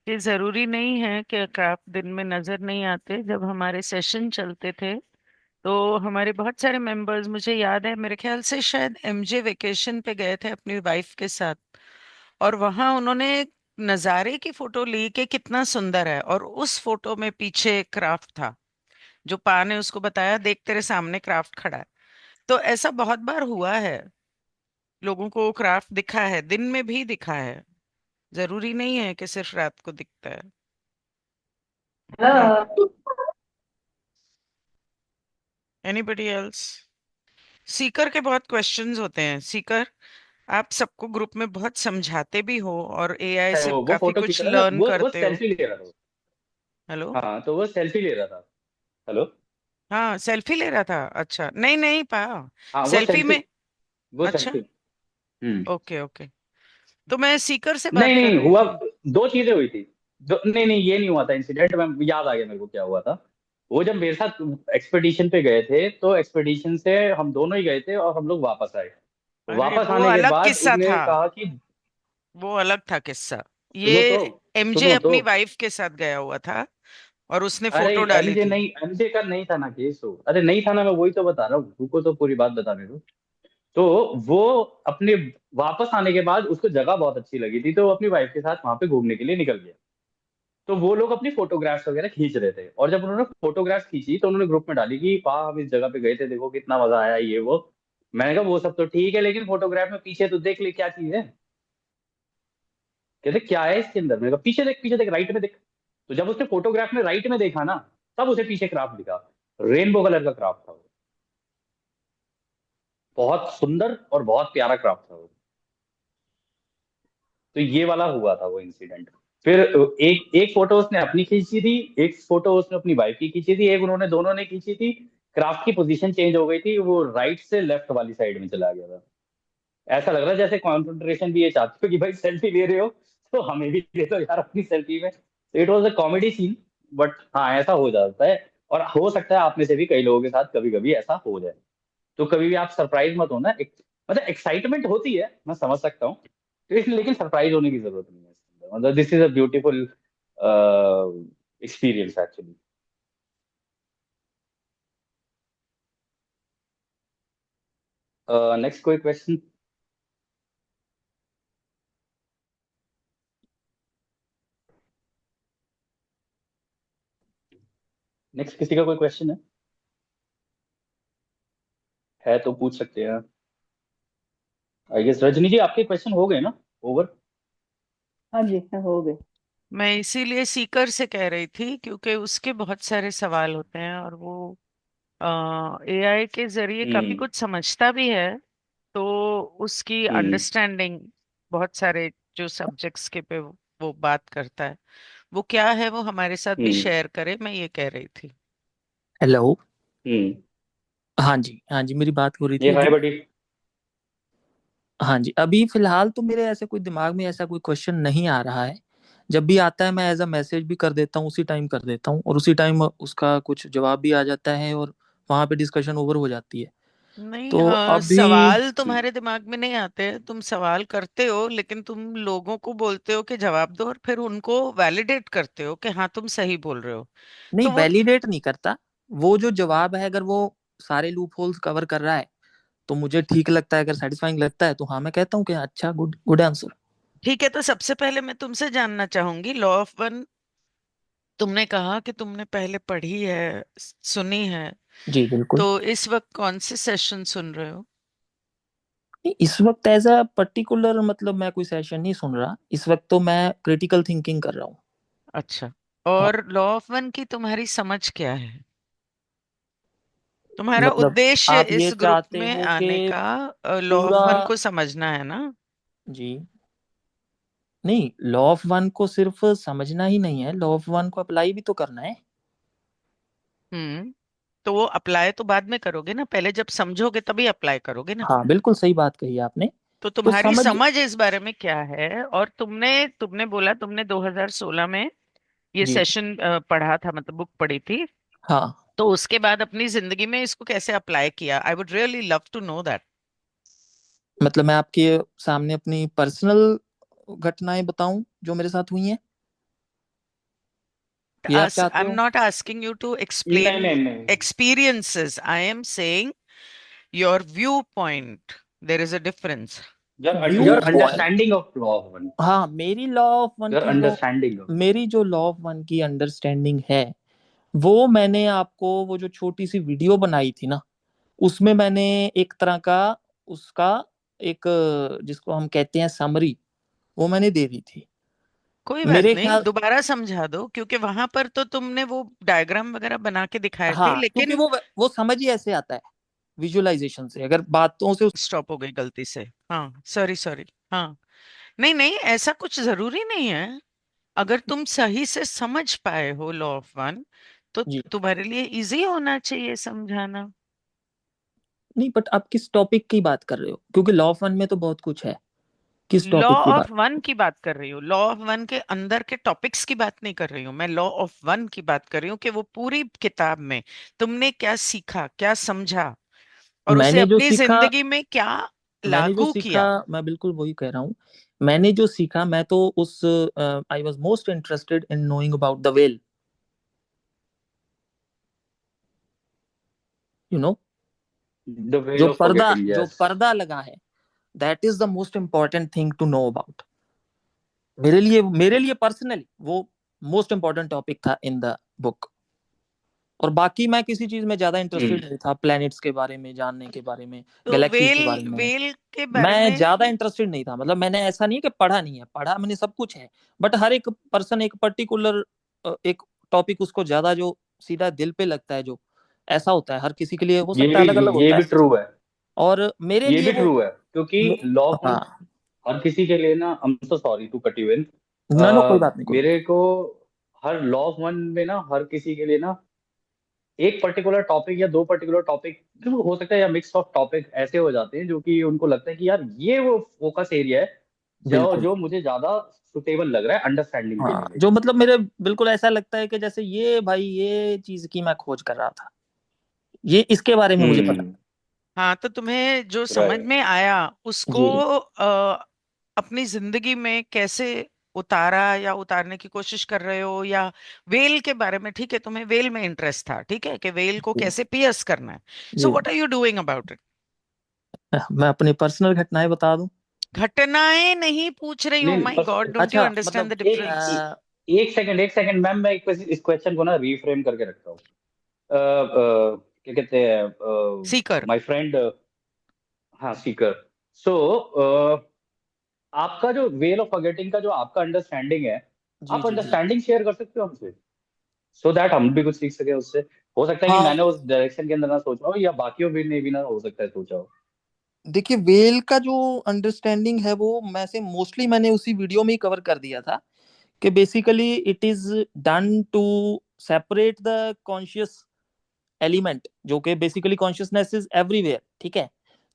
कि जरूरी नहीं है कि क्राफ्ट दिन में नजर नहीं आते। जब हमारे सेशन चलते थे तो हमारे बहुत सारे मेंबर्स, मुझे याद है मेरे ख्याल से शायद एमजे वेकेशन पे गए थे अपनी वाइफ के साथ, और वहां उन्होंने एक नज़ारे की फोटो ली कि कितना सुंदर है, और उस फोटो में पीछे क्राफ्ट था। जो पा ने उसको बताया, देख तेरे सामने क्राफ्ट खड़ा है। तो ऐसा बहुत बार हुआ है, लोगों को क्राफ्ट दिखा है, दिन में भी दिखा है। जरूरी नहीं है कि सिर्फ रात को दिखता है। हाँ। Anybody else? सीकर के बहुत क्वेश्चंस होते हैं। सीकर, आप सबको ग्रुप में बहुत समझाते भी हो और एआई से वो काफी फोटो खींच कुछ रहा था, लर्न वो करते हो। सेल्फी ले रहा था। हेलो? हाँ तो वो सेल्फी ले रहा था। हेलो। हाँ, सेल्फी ले रहा था। अच्छा, नहीं नहीं पा, हाँ वो सेल्फी सेल्फी, में। वो अच्छा, सेल्फी। हम्म। Okay okay. तो मैं सीकर से नहीं बात कर नहीं रही हुआ, थी। दो चीजें हुई थी। नहीं नहीं ये नहीं हुआ था इंसिडेंट, मैं याद आ गया मेरे को क्या हुआ था। वो जब मेरे साथ एक्सपेडिशन पे गए थे तो एक्सपेडिशन से हम दोनों ही गए थे और हम लोग वापस आए। अरे वापस वो आने के अलग बाद किस्सा उसने था, कहा कि वो अलग था किस्सा। सुनो ये तो, एमजे सुनो तो। अपनी वाइफ के साथ गया हुआ था और उसने अरे फोटो डाली एमजे थी। नहीं, एमजे का नहीं था ना केस हो, अरे नहीं था ना, मैं वही तो बता रहा हूँ, रुको तो पूरी बात बताने दो। तो वो अपने वापस आने के बाद उसको जगह बहुत अच्छी लगी थी, तो वो अपनी वाइफ के साथ वहां पे घूमने के लिए निकल गया। तो वो लोग अपनी फोटोग्राफ्स वगैरह खींच रहे थे, और जब उन्होंने फोटोग्राफ्स खींची तो उन्होंने ग्रुप में डाली कि वाह हम इस जगह पे गए थे, देखो कितना मजा आया ये वो। मैंने कहा वो सब तो ठीक है, लेकिन फोटोग्राफ में पीछे तो देख ले क्या चीज है। कहते क्या है इसके अंदर, मैंने कहा पीछे देख, पीछे देख, राइट में देख। तो जब उसने फोटोग्राफ में राइट में देखा ना, तब उसे पीछे क्राफ्ट दिखा। रेनबो कलर का क्राफ्ट था वो, बहुत सुंदर और बहुत प्यारा क्राफ्ट था वो। तो ये वाला हुआ था वो इंसिडेंट। फिर एक एक फोटो उसने अपनी खींची थी, एक फोटो उसने अपनी वाइफ की खींची थी, एक उन्होंने दोनों ने खींची थी। क्राफ्ट की पोजीशन चेंज हो गई थी, वो राइट से लेफ्ट वाली साइड में चला गया था। ऐसा लग रहा है जैसे कॉन्सेंट्रेशन भी ये चाहते हो कि भाई सेल्फी ले रहे हो तो हमें भी दे दो यार अपनी सेल्फी में। It was a comedy scene, but हाँ ऐसा हो जाता है। और हो सकता है आप में से भी कई लोगों के साथ कभी कभी ऐसा हो जाए। तो कभी भी आप सरप्राइज मत होना, मतलब एक्साइटमेंट होती है मैं समझ सकता हूँ, लेकिन सरप्राइज होने की जरूरत नहीं है इसके अंदर। मतलब this is a beautiful experience actually. Next कोई क्वेश्चन? नेक्स्ट किसी का कोई क्वेश्चन है? है तो पूछ सकते हैं। आई गेस रजनी जी आपके क्वेश्चन हो गए ना, ओवर। हाँ जी, हो गए। मैं इसीलिए सीकर से कह रही थी क्योंकि उसके बहुत सारे सवाल होते हैं और वो एआई के जरिए काफी हम्म। कुछ समझता भी है। तो उसकी हम्म। अंडरस्टैंडिंग बहुत सारे जो सब्जेक्ट्स के पे वो बात करता है, वो क्या है वो हमारे साथ भी हम्म। शेयर करे, मैं ये कह रही थी। हेलो। हम्म। हाँ जी, हाँ जी, मेरी बात हो रही थी ये हाय अभी। बडी। हाँ जी, अभी फिलहाल तो मेरे ऐसे कोई दिमाग में ऐसा कोई क्वेश्चन नहीं आ रहा है। जब भी आता है मैं एज अ मैसेज भी कर देता हूँ, उसी टाइम कर देता हूँ और उसी टाइम उसका कुछ जवाब भी आ जाता है और वहां पे डिस्कशन ओवर हो जाती है। नहीं, तो अभी सवाल तुम्हारे दिमाग में नहीं आते, तुम सवाल करते हो लेकिन तुम लोगों को बोलते हो कि जवाब दो और फिर उनको वैलिडेट करते हो कि हाँ तुम सही बोल रहे हो। नहीं, तो वो वैलिडेट नहीं करता। वो जो जवाब है अगर वो सारे लूप होल्स कवर कर रहा है तो मुझे ठीक लगता है, अगर सेटिस्फाइंग लगता है तो हाँ मैं कहता हूँ कि अच्छा, गुड गुड आंसर। ठीक है। तो सबसे पहले मैं तुमसे जानना चाहूंगी, लॉ ऑफ वन तुमने कहा कि तुमने पहले पढ़ी है, सुनी है। जी बिल्कुल। तो इस वक्त कौन से सेशन सुन रहे हो? नहीं, इस वक्त एज अ पर्टिकुलर मतलब मैं कोई सेशन नहीं सुन रहा, इस वक्त तो मैं क्रिटिकल थिंकिंग कर रहा हूँ। अच्छा। हाँ, और लॉ ऑफ वन की तुम्हारी समझ क्या है? तुम्हारा मतलब उद्देश्य आप ये इस ग्रुप चाहते में हो कि आने का लॉ ऑफ पूरा। वन को समझना है ना? जी नहीं, लॉ ऑफ वन को सिर्फ समझना ही नहीं है, लॉ ऑफ वन को अप्लाई भी तो करना है। हम्म। तो वो अप्लाई तो बाद में करोगे ना, पहले जब समझोगे तभी अप्लाई करोगे ना। हाँ बिल्कुल सही बात कही आपने। तो तो तुम्हारी समझ। समझ इस बारे में क्या है? और तुमने तुमने बोला तुमने 2016 में ये जी। सेशन पढ़ा था, मतलब बुक पढ़ी थी। हाँ, तो उसके बाद अपनी जिंदगी में इसको कैसे अप्लाई किया? I would really love to know that. मतलब मैं आपके सामने अपनी पर्सनल घटनाएं बताऊं जो मेरे साथ हुई हैं, ये आप आई चाहते एम हो? नॉट आस्किंग यू टू नहीं एक्सप्लेन नहीं नहीं experiences. I am saying your viewpoint. There is a difference. View your point. Understanding of law of one. हाँ, मेरी लॉ ऑफ वन योर की जो अंडरस्टैंडिंग ऑफ। मेरी जो लॉ ऑफ वन की अंडरस्टैंडिंग है, वो मैंने आपको वो जो छोटी सी वीडियो बनाई थी ना, उसमें मैंने एक तरह का उसका एक जिसको हम कहते हैं समरी, वो मैंने दे दी थी। कोई बात मेरे नहीं, ख्याल। दोबारा समझा दो, क्योंकि वहां पर तो तुमने वो डायग्राम वगैरह बना के दिखाए थे हाँ, क्योंकि लेकिन वो समझ ही ऐसे आता है विजुअलाइजेशन से, अगर बातों से स्टॉप हो गई गलती से। हाँ, सॉरी सॉरी। हाँ, नहीं नहीं, ऐसा कुछ जरूरी नहीं है। अगर तुम सही से समझ पाए हो लॉ ऑफ वन तो जी तुम्हारे लिए इजी होना चाहिए समझाना। नहीं, बट आप किस टॉपिक की बात कर रहे हो? क्योंकि लॉ ऑफ वन में तो बहुत कुछ है, किस लॉ टॉपिक की ऑफ बात? वन की बात कर रही हूँ, लॉ ऑफ वन के अंदर के टॉपिक्स की बात नहीं कर रही हूँ, मैं लॉ ऑफ वन की बात कर रही हूँ कि वो पूरी किताब में तुमने क्या सीखा, क्या समझा और उसे मैंने जो अपनी सीखा जिंदगी में क्या मैंने जो लागू सीखा किया। मैं बिल्कुल वही कह रहा हूँ। मैंने जो सीखा, मैं तो उस I was most interested in knowing about the veil, you know. The veil of forgetting, जो यस। पर्दा लगा है, that is the most important thing to know about. मेरे लिए पर्सनली वो मोस्ट इंपॉर्टेंट टॉपिक था इन द बुक। और बाकी मैं किसी चीज में ज्यादा इंटरेस्टेड नहीं था, प्लैनेट्स के बारे में जानने के बारे में, तो गैलेक्सीज वेल के बारे में वेल के बारे मैं में ज्यादा इंटरेस्टेड नहीं था। मतलब मैंने ऐसा नहीं है कि पढ़ा नहीं है, पढ़ा मैंने सब कुछ है। बट हर एक पर्सन एक पर्टिकुलर एक टॉपिक उसको ज्यादा जो सीधा दिल पे लगता है, जो ऐसा होता है, हर किसी के लिए हो ये सकता है, भी अलग अलग ये होता भी है। ट्रू है। और मेरे ये लिए भी वो ट्रू है क्योंकि लॉ ऑफ वन हाँ। हर किसी के लिए ना, I am so sorry to cut you in. ना ना, कोई बात नहीं, कोई बात मेरे को हर लॉ ऑफ वन में ना हर किसी के लिए ना एक पर्टिकुलर टॉपिक या दो पर्टिकुलर टॉपिक हो सकता है, या मिक्स ऑफ टॉपिक ऐसे हो जाते हैं जो कि उनको लगता है कि यार ये वो फोकस एरिया है नहीं। जो बिल्कुल। जो मुझे ज्यादा सुटेबल लग रहा है अंडरस्टैंडिंग के हाँ, लिए। जो मतलब मेरे बिल्कुल ऐसा लगता है कि जैसे ये भाई ये चीज की मैं खोज कर रहा था, ये इसके बारे में मुझे पता। हम्म। हाँ, तो तुम्हें जो समझ राइट। में आया उसको जी अपनी जिंदगी में कैसे उतारा या उतारने की कोशिश कर रहे हो, या वेल के बारे में, ठीक है तुम्हें वेल में इंटरेस्ट था, ठीक है कि वेल को जी कैसे पियर्स करना है। सो जी। What are you doing about it? मैं अपनी पर्सनल घटनाएं बता दूं? घटनाएं नहीं पूछ रही हूँ, नहीं माय बस गॉड, डोंट यू अच्छा, अंडरस्टैंड मतलब द डिफरेंस? एक सेकंड मैम, मैं इस क्वेश्चन को ना रीफ्रेम करके रखता हूँ। क्या कहते हैं, सीकर। माय फ्रेंड, हाँ सीकर। सो आपका जो वेल ऑफ फॉरगेटिंग का जो आपका अंडरस्टैंडिंग है, जी आप जी जी। अंडरस्टैंडिंग शेयर कर सकते हो हमसे, सो दैट हम भी कुछ सीख सके उससे। हो सकता है कि हाँ मैंने उस डायरेक्शन के अंदर ना सोचा हो, या बाकियों भी ने भी ना, हो सकता है सोचा हो। देखिए, वेल का जो अंडरस्टैंडिंग है वो मैं से मोस्टली मैंने उसी वीडियो में ही कवर कर दिया था कि basically it is done to separate the conscious element, जो कि बेसिकली कॉन्शियसनेस इज एवरीवेयर, ठीक है।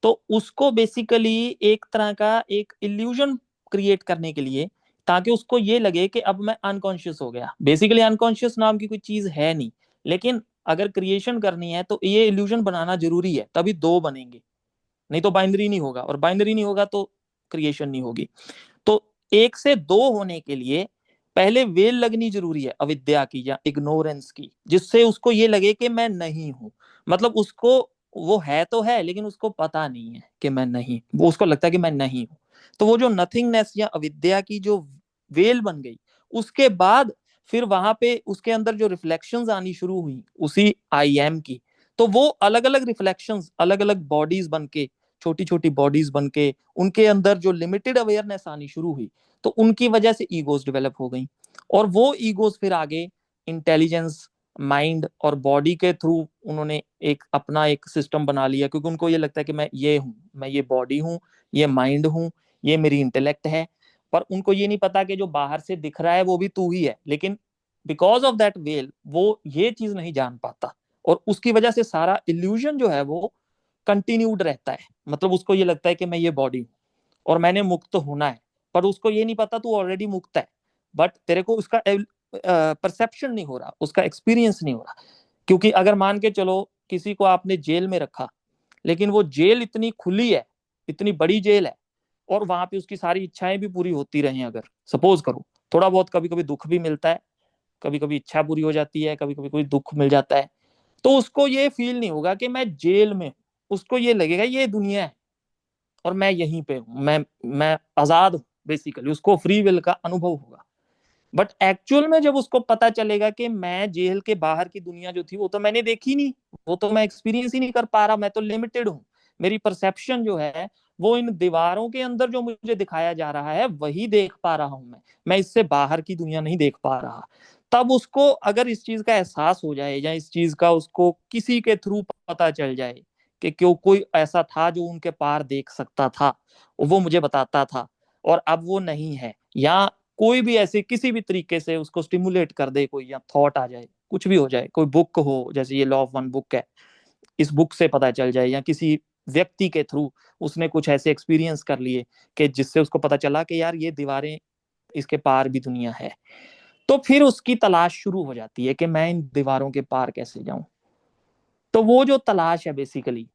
तो उसको बेसिकली एक तरह का एक इल्यूजन क्रिएट करने के लिए, ताकि उसको ये लगे कि अब मैं अनकॉन्शियस हो गया। बेसिकली अनकॉन्शियस नाम की कोई चीज है नहीं, लेकिन अगर क्रिएशन करनी है तो ये इल्यूजन बनाना जरूरी है, तभी दो बनेंगे, नहीं तो बाइनरी नहीं होगा, और बाइनरी नहीं होगा तो क्रिएशन नहीं होगी। तो एक से दो होने के लिए पहले वेल लगनी जरूरी है अविद्या की या इग्नोरेंस की, जिससे उसको ये लगे कि मैं नहीं हूं। मतलब उसको, वो है तो है लेकिन उसको पता नहीं है कि मैं नहीं, वो उसको लगता है कि मैं नहीं हूं। तो वो जो नथिंगनेस या अविद्या की जो वेल बन गई, उसके बाद फिर वहां पे उसके अंदर जो रिफ्लेक्शंस आनी शुरू हुई उसी आई एम की, तो वो अलग अलग रिफ्लेक्शंस, अलग अलग बॉडीज बन के, छोटी छोटी बॉडीज बन के, उनके अंदर जो लिमिटेड अवेयरनेस आनी शुरू हुई, तो उनकी वजह से ईगोज डेवलप हो गई। और वो ईगोज फिर आगे इंटेलिजेंस, माइंड और बॉडी के थ्रू उन्होंने एक अपना एक सिस्टम बना लिया, क्योंकि उनको ये लगता है कि मैं ये हूँ, मैं ये बॉडी हूँ, ये माइंड हूँ, ये मेरी इंटेलेक्ट है। पर उनको ये नहीं पता कि जो बाहर से दिख रहा है वो भी तू ही है, लेकिन बिकॉज ऑफ दैट वेल वो ये चीज नहीं जान पाता, और उसकी वजह से सारा इल्यूजन जो है वो कंटिन्यूड रहता है। मतलब उसको ये लगता है कि मैं ये बॉडी हूँ और मैंने मुक्त होना है, पर उसको ये नहीं पता तू ऑलरेडी मुक्त है, बट तेरे को उसका परसेप्शन नहीं हो रहा, उसका एक्सपीरियंस नहीं हो रहा। क्योंकि अगर मान के चलो किसी को आपने जेल में रखा, लेकिन वो जेल इतनी खुली है, इतनी बड़ी जेल है, और वहां पे उसकी सारी इच्छाएं भी पूरी होती रही, अगर सपोज करो, थोड़ा बहुत कभी कभी दुख भी मिलता है, कभी कभी इच्छा पूरी हो जाती है, कभी कभी कोई दुख मिल जाता है, तो उसको ये फील नहीं होगा कि मैं जेल में हूं। उसको ये लगेगा ये दुनिया है और मैं यहीं पे हूँ, मैं आजाद हूँ। बेसिकली उसको फ्री विल का अनुभव होगा। बट एक्चुअल में जब उसको पता चलेगा कि मैं जेल के बाहर की दुनिया जो थी वो तो मैंने देखी नहीं, वो तो मैं एक्सपीरियंस ही नहीं कर पा रहा, मैं तो लिमिटेड हूँ। मेरी परसेप्शन जो है वो इन दीवारों के अंदर जो मुझे दिखाया जा रहा है वही देख पा रहा हूं मैं इससे बाहर की दुनिया नहीं देख पा रहा। तब उसको अगर इस चीज का एहसास हो जाए, या इस चीज का उसको किसी के थ्रू पता चल जाए कि क्यों कोई ऐसा था जो उनके पार देख सकता था, वो मुझे बताता था और अब वो नहीं है, या कोई भी ऐसे किसी भी तरीके से उसको स्टिमुलेट कर दे कोई, या थॉट आ जाए, कुछ भी हो जाए, कोई बुक हो जैसे ये लॉ ऑफ वन बुक है, इस बुक से पता चल जाए, या किसी व्यक्ति के थ्रू उसने कुछ ऐसे एक्सपीरियंस कर लिए कि जिससे उसको पता चला कि यार ये दीवारें, इसके पार भी दुनिया है, तो फिर उसकी तलाश शुरू हो जाती है कि मैं इन दीवारों के पार कैसे जाऊं। तो वो जो तलाश है बेसिकली,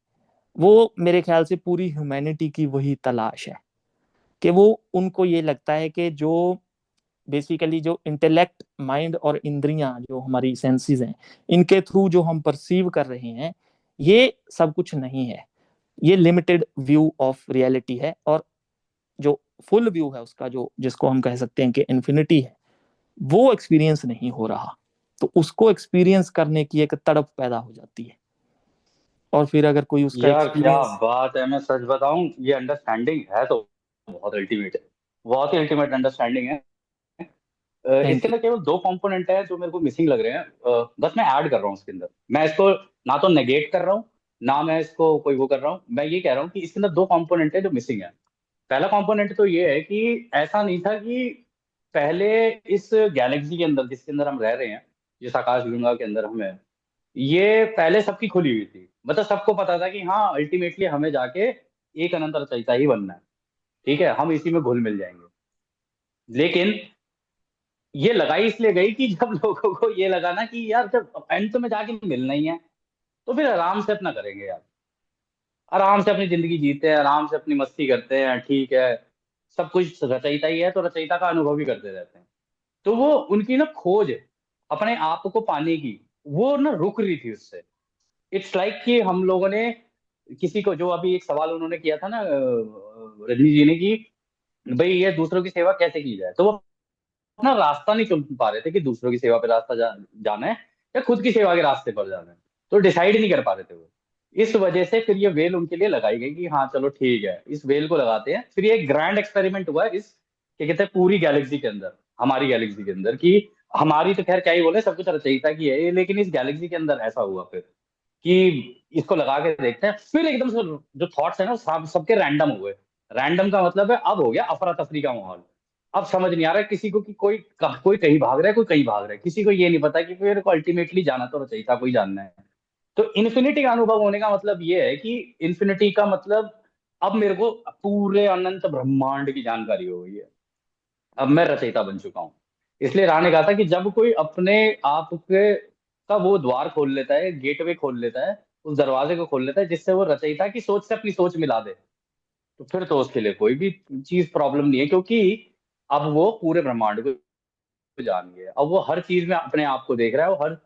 वो मेरे ख्याल से पूरी ह्यूमैनिटी की वही तलाश है, कि वो उनको ये लगता है कि जो बेसिकली जो इंटेलेक्ट, माइंड और इंद्रियां जो हमारी सेंसेस हैं, इनके थ्रू जो हम परसीव कर रहे हैं, ये सब कुछ नहीं है, ये लिमिटेड व्यू ऑफ रियलिटी है। और जो फुल व्यू है उसका, जो जिसको हम कह सकते हैं कि इन्फिनिटी है, वो एक्सपीरियंस नहीं हो रहा। तो उसको एक्सपीरियंस करने की एक तड़प पैदा हो जाती है, और फिर अगर कोई उसका यार क्या एक्सपीरियंस। बात है, मैं सच बताऊं, ये अंडरस्टैंडिंग है तो बहुत अल्टीमेट है, बहुत ही अल्टीमेट अंडरस्टैंडिंग है। थैंक इसके यू। अंदर केवल दो कंपोनेंट है जो मेरे को मिसिंग लग रहे हैं। बस मैं ऐड कर रहा हूँ इसके अंदर, मैं इसको ना तो नेगेट कर रहा हूँ, ना मैं इसको कोई वो कर रहा हूँ, मैं ये कह रहा हूँ कि इसके अंदर दो कंपोनेंट है जो मिसिंग है। पहला कंपोनेंट तो ये है कि ऐसा नहीं था कि पहले इस गैलेक्सी के अंदर जिसके अंदर हम रह रहे हैं, जिस आकाश गंगा के अंदर हम हैं, ये पहले सबकी खुली हुई थी। मतलब सबको पता था कि हाँ अल्टीमेटली हमें जाके एक अनंत रचयिता ही बनना है, ठीक है, हम इसी में घुल मिल जाएंगे। लेकिन ये लगाई इसलिए गई कि जब लोगों को ये लगा ना कि यार जब एंड तो में जाके मिलना ही है, तो फिर आराम से अपना करेंगे यार, आराम से अपनी जिंदगी जीते हैं, आराम से अपनी मस्ती करते हैं, ठीक है, सब कुछ रचयिता ही है तो रचयिता का अनुभव ही करते रहते हैं। तो वो उनकी ना खोज अपने आप को पाने की, वो ना रुक रही थी उससे। इट्स लाइक कि हम लोगों ने किसी को, जो अभी एक सवाल उन्होंने किया था ना रजनी जी ने, कि भाई ये दूसरों की सेवा कैसे की जाए, तो वो अपना रास्ता नहीं चुन पा रहे थे कि दूसरों की सेवा पे रास्ता जाना है या खुद की सेवा के रास्ते पर जाना है। तो डिसाइड नहीं कर पा रहे थे वो। इस वजह से फिर ये वेल उनके लिए लगाई गई कि हाँ चलो ठीक है, इस वेल को लगाते हैं। फिर ये एक ग्रैंड एक्सपेरिमेंट हुआ इस, क्या कहते हैं, पूरी गैलेक्सी के अंदर, हमारी गैलेक्सी के अंदर, कि हमारी तो खैर क्या ही बोले, सब कुछ रचयिता की है ये, लेकिन इस गैलेक्सी के अंदर ऐसा हुआ फिर कि इसको लगा के देखते हैं। फिर एकदम से जो थॉट्स है ना, वो सबके रैंडम हुए। रैंडम का मतलब है अब हो गया अफरा तफरी का माहौल। अब समझ नहीं आ रहा है किसी को कि कोई कहीं भाग रहा है, कोई कहीं भाग रहा है, किसी को ये नहीं पता कि फिर अल्टीमेटली जाना तो रचयिता को ही जानना है। तो इन्फिनिटी का अनुभव होने का मतलब ये है कि इन्फिनिटी का मतलब अब मेरे को पूरे अनंत ब्रह्मांड की जानकारी हो गई है, अब मैं रचयिता बन चुका हूं। इसलिए राह ने कहा था कि जब कोई अपने आप के का वो द्वार खोल लेता है, गेटवे खोल लेता है, उस दरवाजे को खोल लेता है जिससे वो रचयिता की सोच से अपनी सोच मिला दे, तो फिर तो उसके लिए कोई भी चीज प्रॉब्लम नहीं है, क्योंकि अब वो पूरे ब्रह्मांड को जान गया। अब वो हर चीज में अपने आप को देख रहा है, और हर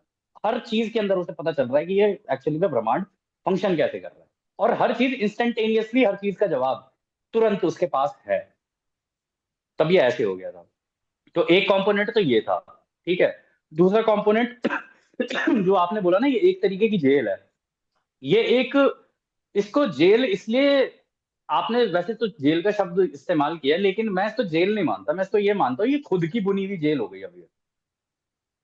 हर चीज के अंदर उसे पता चल रहा है कि ये एक्चुअली में ब्रह्मांड फंक्शन कैसे कर रहा है, और हर चीज इंस्टेंटेनियसली, हर चीज का जवाब तुरंत उसके पास है। तब ये ऐसे हो गया था। तो एक कंपोनेंट तो ये था, ठीक है। दूसरा कंपोनेंट जो आपने बोला ना, ये एक तरीके की जेल है। ये एक, इसको जेल इसलिए, आपने वैसे तो जेल का शब्द इस्तेमाल किया, लेकिन मैं इसको जेल नहीं मानता, मैं इसको ये मानता हूँ ये खुद की बुनी हुई जेल हो गई अभी।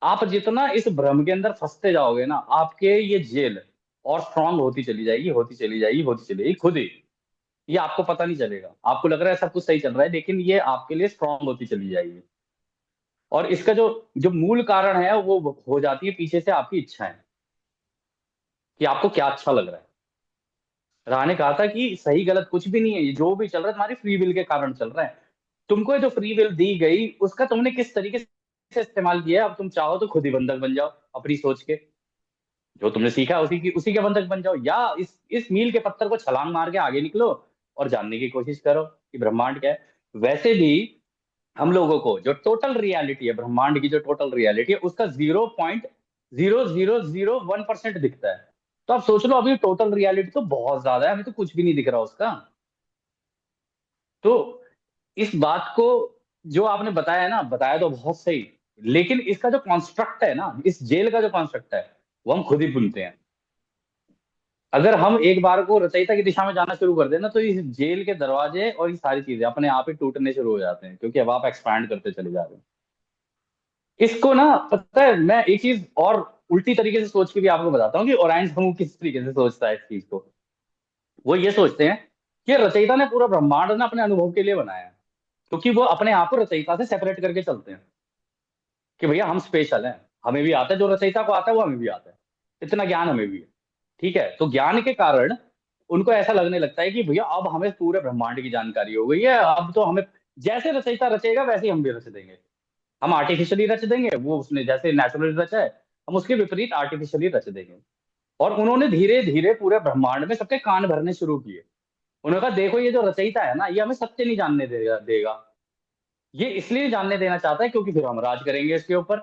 आप जितना इस भ्रम के अंदर फंसते जाओगे ना, आपके ये जेल और स्ट्रांग होती चली जाएगी, होती चली जाएगी, होती चली जाएगी खुद ही। ये आपको पता नहीं चलेगा, आपको लग रहा है सब कुछ सही चल रहा है, लेकिन ये आपके लिए स्ट्रांग होती चली जाएगी। और इसका जो जो मूल कारण है वो हो जाती है पीछे से आपकी इच्छाएं, कि आपको क्या अच्छा लग रहा है। राह ने कहा था कि सही गलत कुछ भी नहीं है, ये जो भी चल रहा है तुम्हारी फ्री विल के कारण चल रहा है। तुमको ये जो फ्री विल दी गई, उसका तुमने किस तरीके से इस्तेमाल किया है। अब तुम चाहो तो खुद ही बंधक बन जाओ अपनी सोच के, जो तुमने सीखा है उसी के बंधक बन जाओ, या इस मील के पत्थर को छलांग मार के आगे निकलो और जानने की कोशिश करो कि ब्रह्मांड क्या है। वैसे भी हम लोगों को जो टोटल रियलिटी है, ब्रह्मांड की जो टोटल रियलिटी है, उसका 0.0001% दिखता है। तो आप सोच लो, अभी टोटल रियलिटी तो बहुत ज्यादा है, हमें तो कुछ भी नहीं दिख रहा उसका। तो इस बात को जो आपने बताया ना, बताया तो बहुत सही, लेकिन इसका जो कॉन्स्ट्रक्ट है ना, इस जेल का जो कॉन्स्ट्रक्ट है, वो हम खुद ही बुनते हैं। अगर हम एक बार को रचयिता की दिशा में जाना शुरू कर दें ना, तो इस जेल के दरवाजे और ये सारी चीजें अपने आप ही टूटने शुरू हो जाते हैं, क्योंकि अब आप एक्सपैंड करते चले जा रहे हैं। इसको ना, पता है, मैं एक चीज और उल्टी तरीके से सोच के भी आपको बताता हूँ कि ओरायन समूह किस तरीके से सोचता है इस चीज को। वो ये सोचते हैं कि रचयिता ने पूरा ब्रह्मांड ना अपने अनुभव के लिए बनाया है, क्योंकि वो अपने आप को रचयिता से सेपरेट करके चलते हैं कि भैया हम स्पेशल हैं, हमें भी आता है जो रचयिता को आता है वो हमें भी आता है, इतना ज्ञान हमें भी है। ठीक है, तो ज्ञान के कारण उनको ऐसा लगने लगता है कि भैया अब हमें पूरे ब्रह्मांड की जानकारी हो गई है, अब तो हमें जैसे रचयिता रचेगा वैसे ही हम भी रच देंगे। हम आर्टिफिशियली रच देंगे, वो उसने जैसे नेचुरली रचा है हम उसके विपरीत आर्टिफिशियली रच देंगे। और उन्होंने धीरे धीरे पूरे ब्रह्मांड में सबके कान भरने शुरू किए। उन्होंने कहा देखो, ये जो रचयिता है ना, ये हमें सत्य नहीं जानने देगा। ये इसलिए जानने देना चाहता है क्योंकि फिर हम राज करेंगे इसके ऊपर,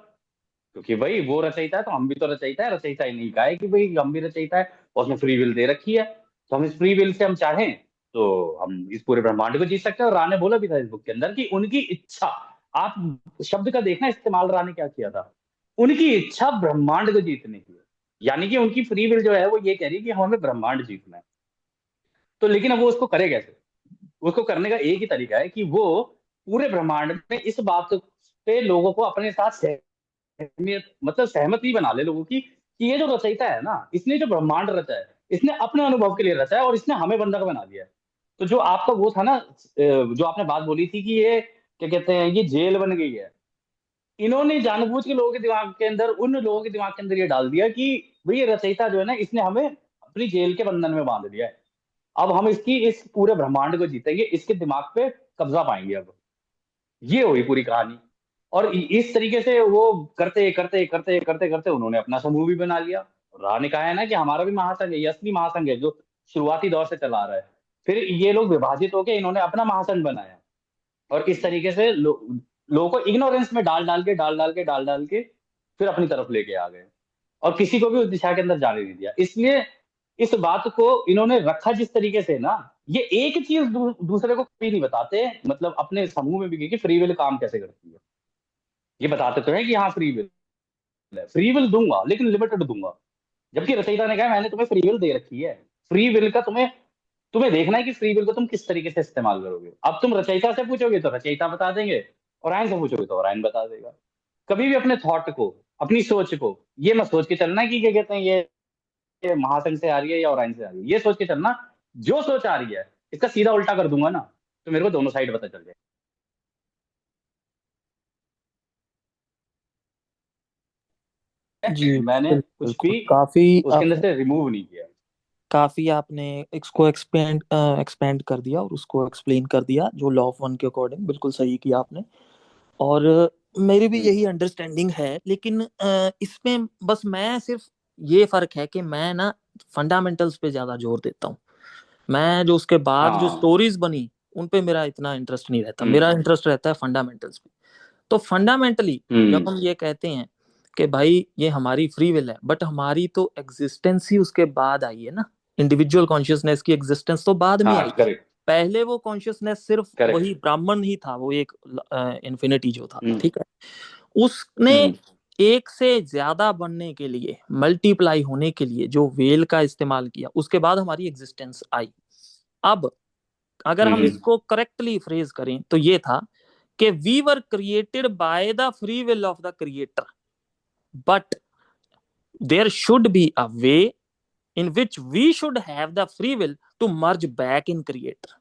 क्योंकि भाई वो रचयिता है तो हम भी तो रचयिता है। रचयिता ही नहीं कहा है कि भाई हम भी रचयिता है, और उसने फ्री विल दे रखी है, तो हम इस फ्री विल से हम चाहें तो हम इस पूरे ब्रह्मांड को जीत सकते हैं। और राणे बोला भी था इस बुक के अंदर कि उनकी इच्छा, आप शब्द का देखना इस्तेमाल राणे क्या किया था, उनकी इच्छा ब्रह्मांड को जीतने की है। यानी कि उनकी फ्री विल जो है वो ये कह रही है कि हमें ब्रह्मांड जीतना है। तो लेकिन अब वो उसको करे कैसे? उसको करने का एक ही तरीका है कि वो पूरे ब्रह्मांड में इस बात पे लोगों को अपने साथ मतलब सहमति बना ले लोगों की, कि ये जो रचयिता है ना, इसने जो ब्रह्मांड रचा है, इसने अपने अनुभव के लिए रचा है और इसने हमें बंधक बना दिया है। तो जो आपका वो था ना, जो आपने बात बोली थी कि ये क्या कहते हैं, ये जेल बन गई है, इन्होंने जानबूझ के लोगों के दिमाग के अंदर, उन लोगों के दिमाग के अंदर ये डाल दिया कि भाई ये रचयिता जो है ना, इसने हमें अपनी जेल के बंधन में बांध दिया है, अब हम इसकी इस पूरे ब्रह्मांड को जीतेंगे, इसके दिमाग पे कब्जा पाएंगे। अब ये हुई पूरी कहानी। और इस तरीके से वो करते करते करते करते करते उन्होंने अपना समूह भी बना लिया। राह ने कहा है ना कि हमारा भी महासंघ है, ये असली महासंघ है जो शुरुआती दौर से चला आ रहा है। फिर ये लोग विभाजित होकर इन्होंने अपना महासंघ बनाया, और इस तरीके से लोगों को इग्नोरेंस में डाल डाल के फिर अपनी तरफ लेके आ गए, और किसी को भी उस दिशा के अंदर जाने नहीं दिया। इसलिए इस बात को इन्होंने रखा जिस तरीके से ना, ये एक चीज दूसरे को कभी नहीं बताते, मतलब अपने समूह में भी, कि फ्री विल काम कैसे करती है। ये बताते तो है कि हाँ फ्री विल है, फ्री विल दूंगा लेकिन लिमिटेड दूंगा। जबकि रचयिता ने कहा मैंने तुम्हें फ्री विल दे रखी है, फ्री विल का तुम्हें तुम्हें देखना है कि फ्री विल को तुम किस तरीके से इस्तेमाल करोगे। अब तुम रचयिता से पूछोगे तो रचयिता बता देंगे, ओरायन से पूछोगे तो ओरायन बता देगा। कभी भी अपने थॉट को, अपनी सोच को ये मत सोच के चलना कि क्या कहते हैं ये महासंघ से आ रही है या ओरायन से आ रही है, ये सोच के चलना जो सोच आ रही है इसका सीधा उल्टा कर दूंगा ना तो मेरे को दोनों साइड पता चल जाए। जी मैंने बिल्कुल कुछ बिल्कुल, भी काफी उसके अंदर आपने से रिमूव नहीं किया। काफी आपने इसको एक्सपेंड कर दिया और उसको एक्सप्लेन कर दिया जो लॉ ऑफ वन के अकॉर्डिंग, बिल्कुल सही किया आपने। और मेरी भी हम्म यही अंडरस्टैंडिंग है, लेकिन इसमें बस मैं सिर्फ ये फर्क है कि मैं ना फंडामेंटल्स पे ज्यादा जोर देता हूँ। मैं जो उसके बाद जो हाँ स्टोरीज बनी उन पे मेरा इतना इंटरेस्ट नहीं रहता, हम्म मेरा इंटरेस्ट रहता है फंडामेंटल्स पे। तो फंडामेंटली जब हम्म हम ये कहते हैं कि भाई ये हमारी फ्री विल है, बट हमारी तो एग्जिस्टेंस ही उसके बाद आई है ना। इंडिविजुअल कॉन्शियसनेस की एग्जिस्टेंस तो बाद में आई। हाँ करेक्ट पहले वो कॉन्शियसनेस सिर्फ करेक्ट वही ब्राह्मण ही था, वो एक इन्फिनिटी जो था, हम्म ठीक है। उसने हम्म एक से ज्यादा बनने के लिए, मल्टीप्लाई होने के लिए जो वेल का इस्तेमाल किया, उसके बाद हमारी एग्जिस्टेंस आई। अब अगर हम हम्म इसको करेक्टली फ्रेज करें तो ये था कि we were created by the free will of the creator, but there should be a way in which we should have the free will to merge back in creator,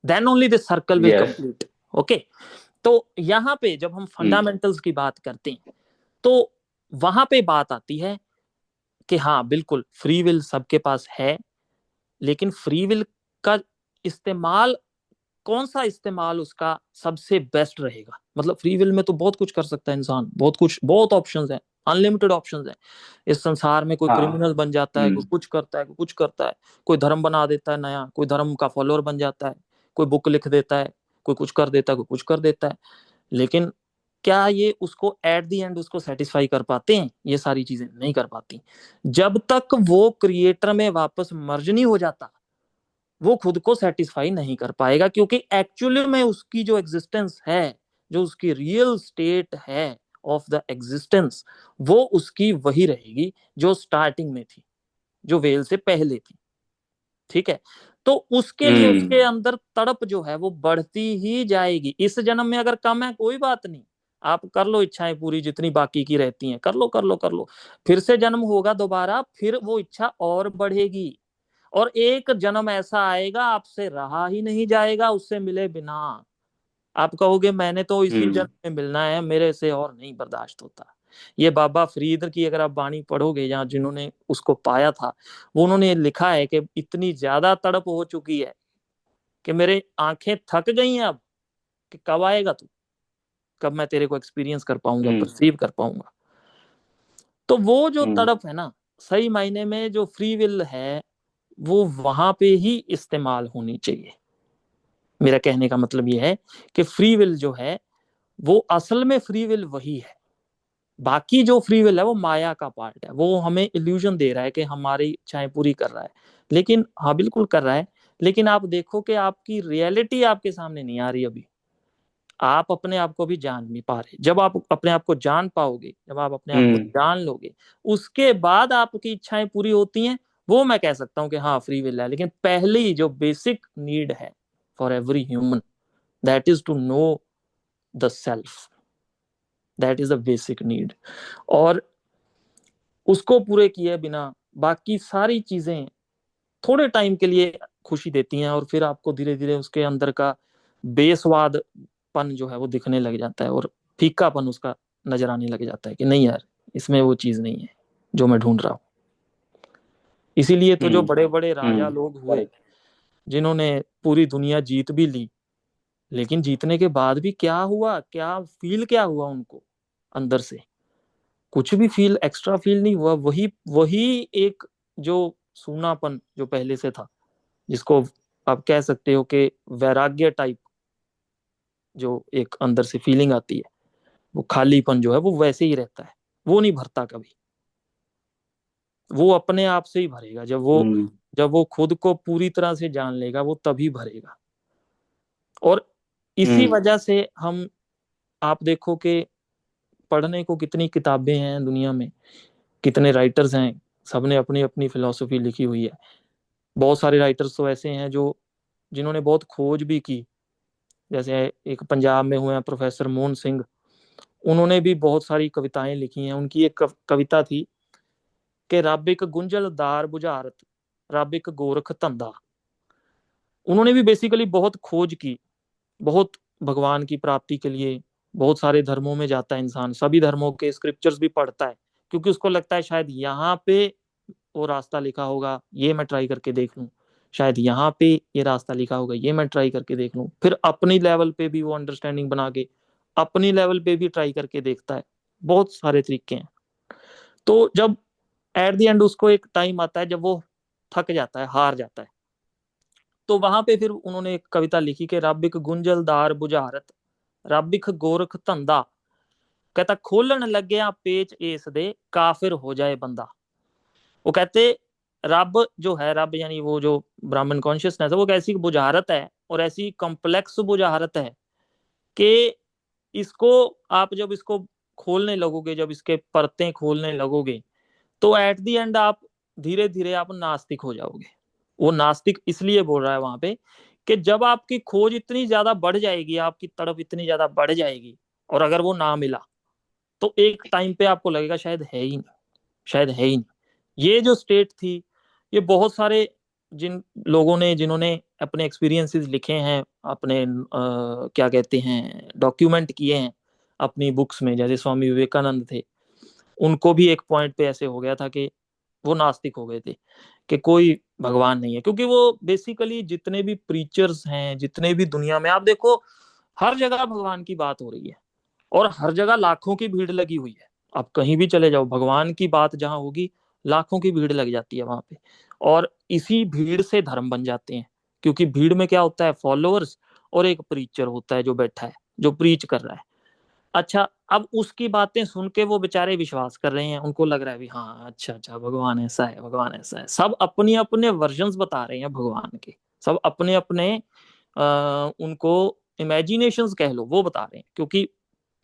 then only the circle will yes complete. Okay, तो यहां पे जब हम हम्म फंडामेंटल्स की बात करते हैं तो वहां पे बात आती है कि हाँ बिल्कुल फ्री विल सबके पास है, लेकिन फ्री विल का इस्तेमाल, कौन सा इस्तेमाल उसका सबसे बेस्ट रहेगा। मतलब फ्री विल में तो बहुत कुछ कर सकता है इंसान, बहुत कुछ, बहुत ऑप्शंस हैं, अनलिमिटेड ऑप्शंस हैं इस संसार में। कोई हाँ क्रिमिनल बन जाता है, कोई कुछ करता है, कोई कुछ करता है, कोई धर्म बना देता है नया, कोई धर्म का फॉलोअर बन जाता है, कोई बुक लिख देता है, कोई कुछ कर देता है, कोई कुछ कर देता है। लेकिन क्या ये उसको एट द एंड उसको सेटिस्फाई कर पाते हैं? ये सारी चीजें नहीं कर पाती। जब तक वो क्रिएटर में वापस मर्ज नहीं हो जाता वो खुद को सेटिस्फाई नहीं कर पाएगा, क्योंकि एक्चुअली में उसकी जो एग्जिस्टेंस है, जो उसकी रियल स्टेट है ऑफ द एग्जिस्टेंस, वो उसकी वही रहेगी जो स्टार्टिंग में थी, जो वेल से पहले थी। ठीक है, तो उसके लिए हम्म उसके अंदर तड़प जो है वो बढ़ती ही जाएगी। इस जन्म में अगर कम है कोई बात नहीं, आप कर लो इच्छाएं पूरी जितनी बाकी की रहती हैं, कर लो कर लो कर लो। फिर से जन्म होगा दोबारा, फिर वो इच्छा और बढ़ेगी, और एक जन्म ऐसा आएगा आपसे रहा ही नहीं जाएगा उससे मिले बिना। आप कहोगे मैंने तो इसी हम्म जन्म में मिलना है, मेरे से और नहीं बर्दाश्त होता। ये बाबा फरीद की अगर आप बाणी पढ़ोगे, या जिन्होंने उसको पाया था, वो उन्होंने लिखा है कि इतनी ज्यादा तड़प हो चुकी है कि मेरे आंखें थक गई हैं अब, कि कब आएगा तू, कब मैं तेरे को एक्सपीरियंस कर पाऊंगा, हम्म परसीव कर पाऊंगा। तो वो जो हम्म तड़प है ना, सही मायने में जो फ्री विल है वो वहां पे ही इस्तेमाल होनी चाहिए। मेरा कहने का मतलब ये है कि फ्री विल जो है वो असल में फ्री विल वही है। बाकी जो फ्री विल है वो माया का पार्ट है, वो हमें इल्यूजन दे रहा है कि हमारी इच्छाएं पूरी कर रहा है। लेकिन हाँ बिल्कुल कर रहा है, लेकिन आप देखो कि आपकी रियलिटी आपके सामने नहीं आ रही अभी। आप अपने आप को भी जान नहीं पा रहे। जब आप अपने आप को जान पाओगे, जब आप अपने आप को हम्म जान लोगे, उसके बाद आपकी इच्छाएं पूरी होती हैं, वो मैं कह सकता हूँ कि हाँ फ्री विल है। लेकिन पहली जो बेसिक नीड है for every human, that is to know the self, that is the basic need. और उसको पूरे किए बिना बाकी सारी चीजें थोड़े टाइम के लिए खुशी देती हैं, और फिर आपको धीरे धीरे उसके अंदर का बेस्वादपन जो है वो दिखने लग जाता है, और फीकापन उसका नजर आने लग जाता है कि नहीं यार, इसमें वो चीज नहीं है जो मैं ढूंढ रहा हूँ। इसीलिए तो जो हम्म बड़े बड़े राजा लोग हुए, करेक्ट जिन्होंने पूरी दुनिया जीत भी ली, लेकिन जीतने के बाद भी क्या हुआ, क्या फील क्या हुआ उनको अंदर से? कुछ भी फील, एक्स्ट्रा फील नहीं हुआ। वही वही एक जो सूनापन जो पहले से था, जिसको आप कह सकते हो कि वैराग्य टाइप जो एक अंदर से फीलिंग आती है, वो खालीपन जो है वो वैसे ही रहता है, वो नहीं भरता कभी। वो अपने आप से ही भरेगा, हम्म जब वो खुद को पूरी तरह से जान लेगा वो तभी भरेगा। और इसी हम्म वजह से आप देखो कि पढ़ने को कितनी किताबें हैं दुनिया में, कितने राइटर्स हैं, सबने अपनी अपनी फिलॉसफी लिखी हुई है। बहुत सारे राइटर्स तो ऐसे हैं जो जिन्होंने बहुत खोज भी की, जैसे एक पंजाब में हुए हैं प्रोफेसर मोहन सिंह, उन्होंने भी बहुत सारी कविताएं लिखी हैं। उनकी एक कविता थी कि रब एक गुंझलदार बुझारत, रब एक गोरख धंधा। उन्होंने भी बेसिकली बहुत खोज की, बहुत भगवान की प्राप्ति के लिए बहुत सारे धर्मों में जाता है इंसान, सभी धर्मों के स्क्रिप्चर्स भी पढ़ता है, क्योंकि उसको लगता है शायद यहाँ पे वो रास्ता लिखा होगा, ये मैं ट्राई करके देख लूं, शायद यहाँ पे ये रास्ता लिखा होगा, ये मैं ट्राई करके देख लूं। फिर अपनी लेवल पे भी वो अंडरस्टैंडिंग बना के अपनी लेवल पे भी ट्राई करके देखता है। बहुत सारे तरीके हैं। तो जब एट द एंड उसको एक टाइम आता है जब वो थक जाता है, हार जाता है, तो वहां पे फिर उन्होंने एक कविता लिखी कि रबिक गुंजलदार बुझारत, रबिक गोरख धंधा, कहता खोलन लगे पेच एस दे, काफिर हो जाए बंदा। वो कहते रब जो है, रब यानी वो जो ब्राह्मण कॉन्शियसनेस है, वो ऐसी बुझारत है और ऐसी कॉम्प्लेक्स बुझारत है कि इसको आप जब इसको खोलने लगोगे, जब इसके परतें खोलने लगोगे, तो एट द एंड आप धीरे धीरे आप नास्तिक हो जाओगे। वो नास्तिक इसलिए बोल रहा है वहां पे कि जब आपकी खोज इतनी ज्यादा बढ़ जाएगी, आपकी तड़प इतनी ज्यादा बढ़ जाएगी, और अगर वो ना मिला तो एक टाइम पे आपको लगेगा शायद है ही नहीं, शायद है ही नहीं। ये जो स्टेट थी, ये बहुत सारे जिन लोगों ने जिन्होंने अपने एक्सपीरियंसेस लिखे हैं, अपने क्या कहते हैं डॉक्यूमेंट किए हैं अपनी बुक्स में, जैसे स्वामी विवेकानंद थे, उनको भी एक पॉइंट पे ऐसे हो गया था कि वो नास्तिक हो गए थे कि कोई भगवान नहीं है। क्योंकि वो बेसिकली जितने भी प्रीचर्स हैं, जितने भी दुनिया में आप देखो, हर जगह भगवान की बात हो रही है और हर जगह लाखों की भीड़ लगी हुई है। आप कहीं भी चले जाओ, भगवान की बात जहां होगी लाखों की भीड़ लग जाती है वहां पे, और इसी भीड़ से धर्म बन जाते हैं। क्योंकि भीड़ में क्या होता है, फॉलोअर्स और एक प्रीचर होता है जो बैठा है, जो प्रीच कर रहा है। अच्छा, अब उसकी बातें सुन के वो बेचारे विश्वास कर रहे हैं, उनको लग रहा है भी हाँ अच्छा अच्छा भगवान ऐसा है, भगवान ऐसा है। सब अपने अपने वर्जन्स बता रहे हैं भगवान के, सब अपने अपने उनको इमेजिनेशंस कह लो वो बता रहे हैं। क्योंकि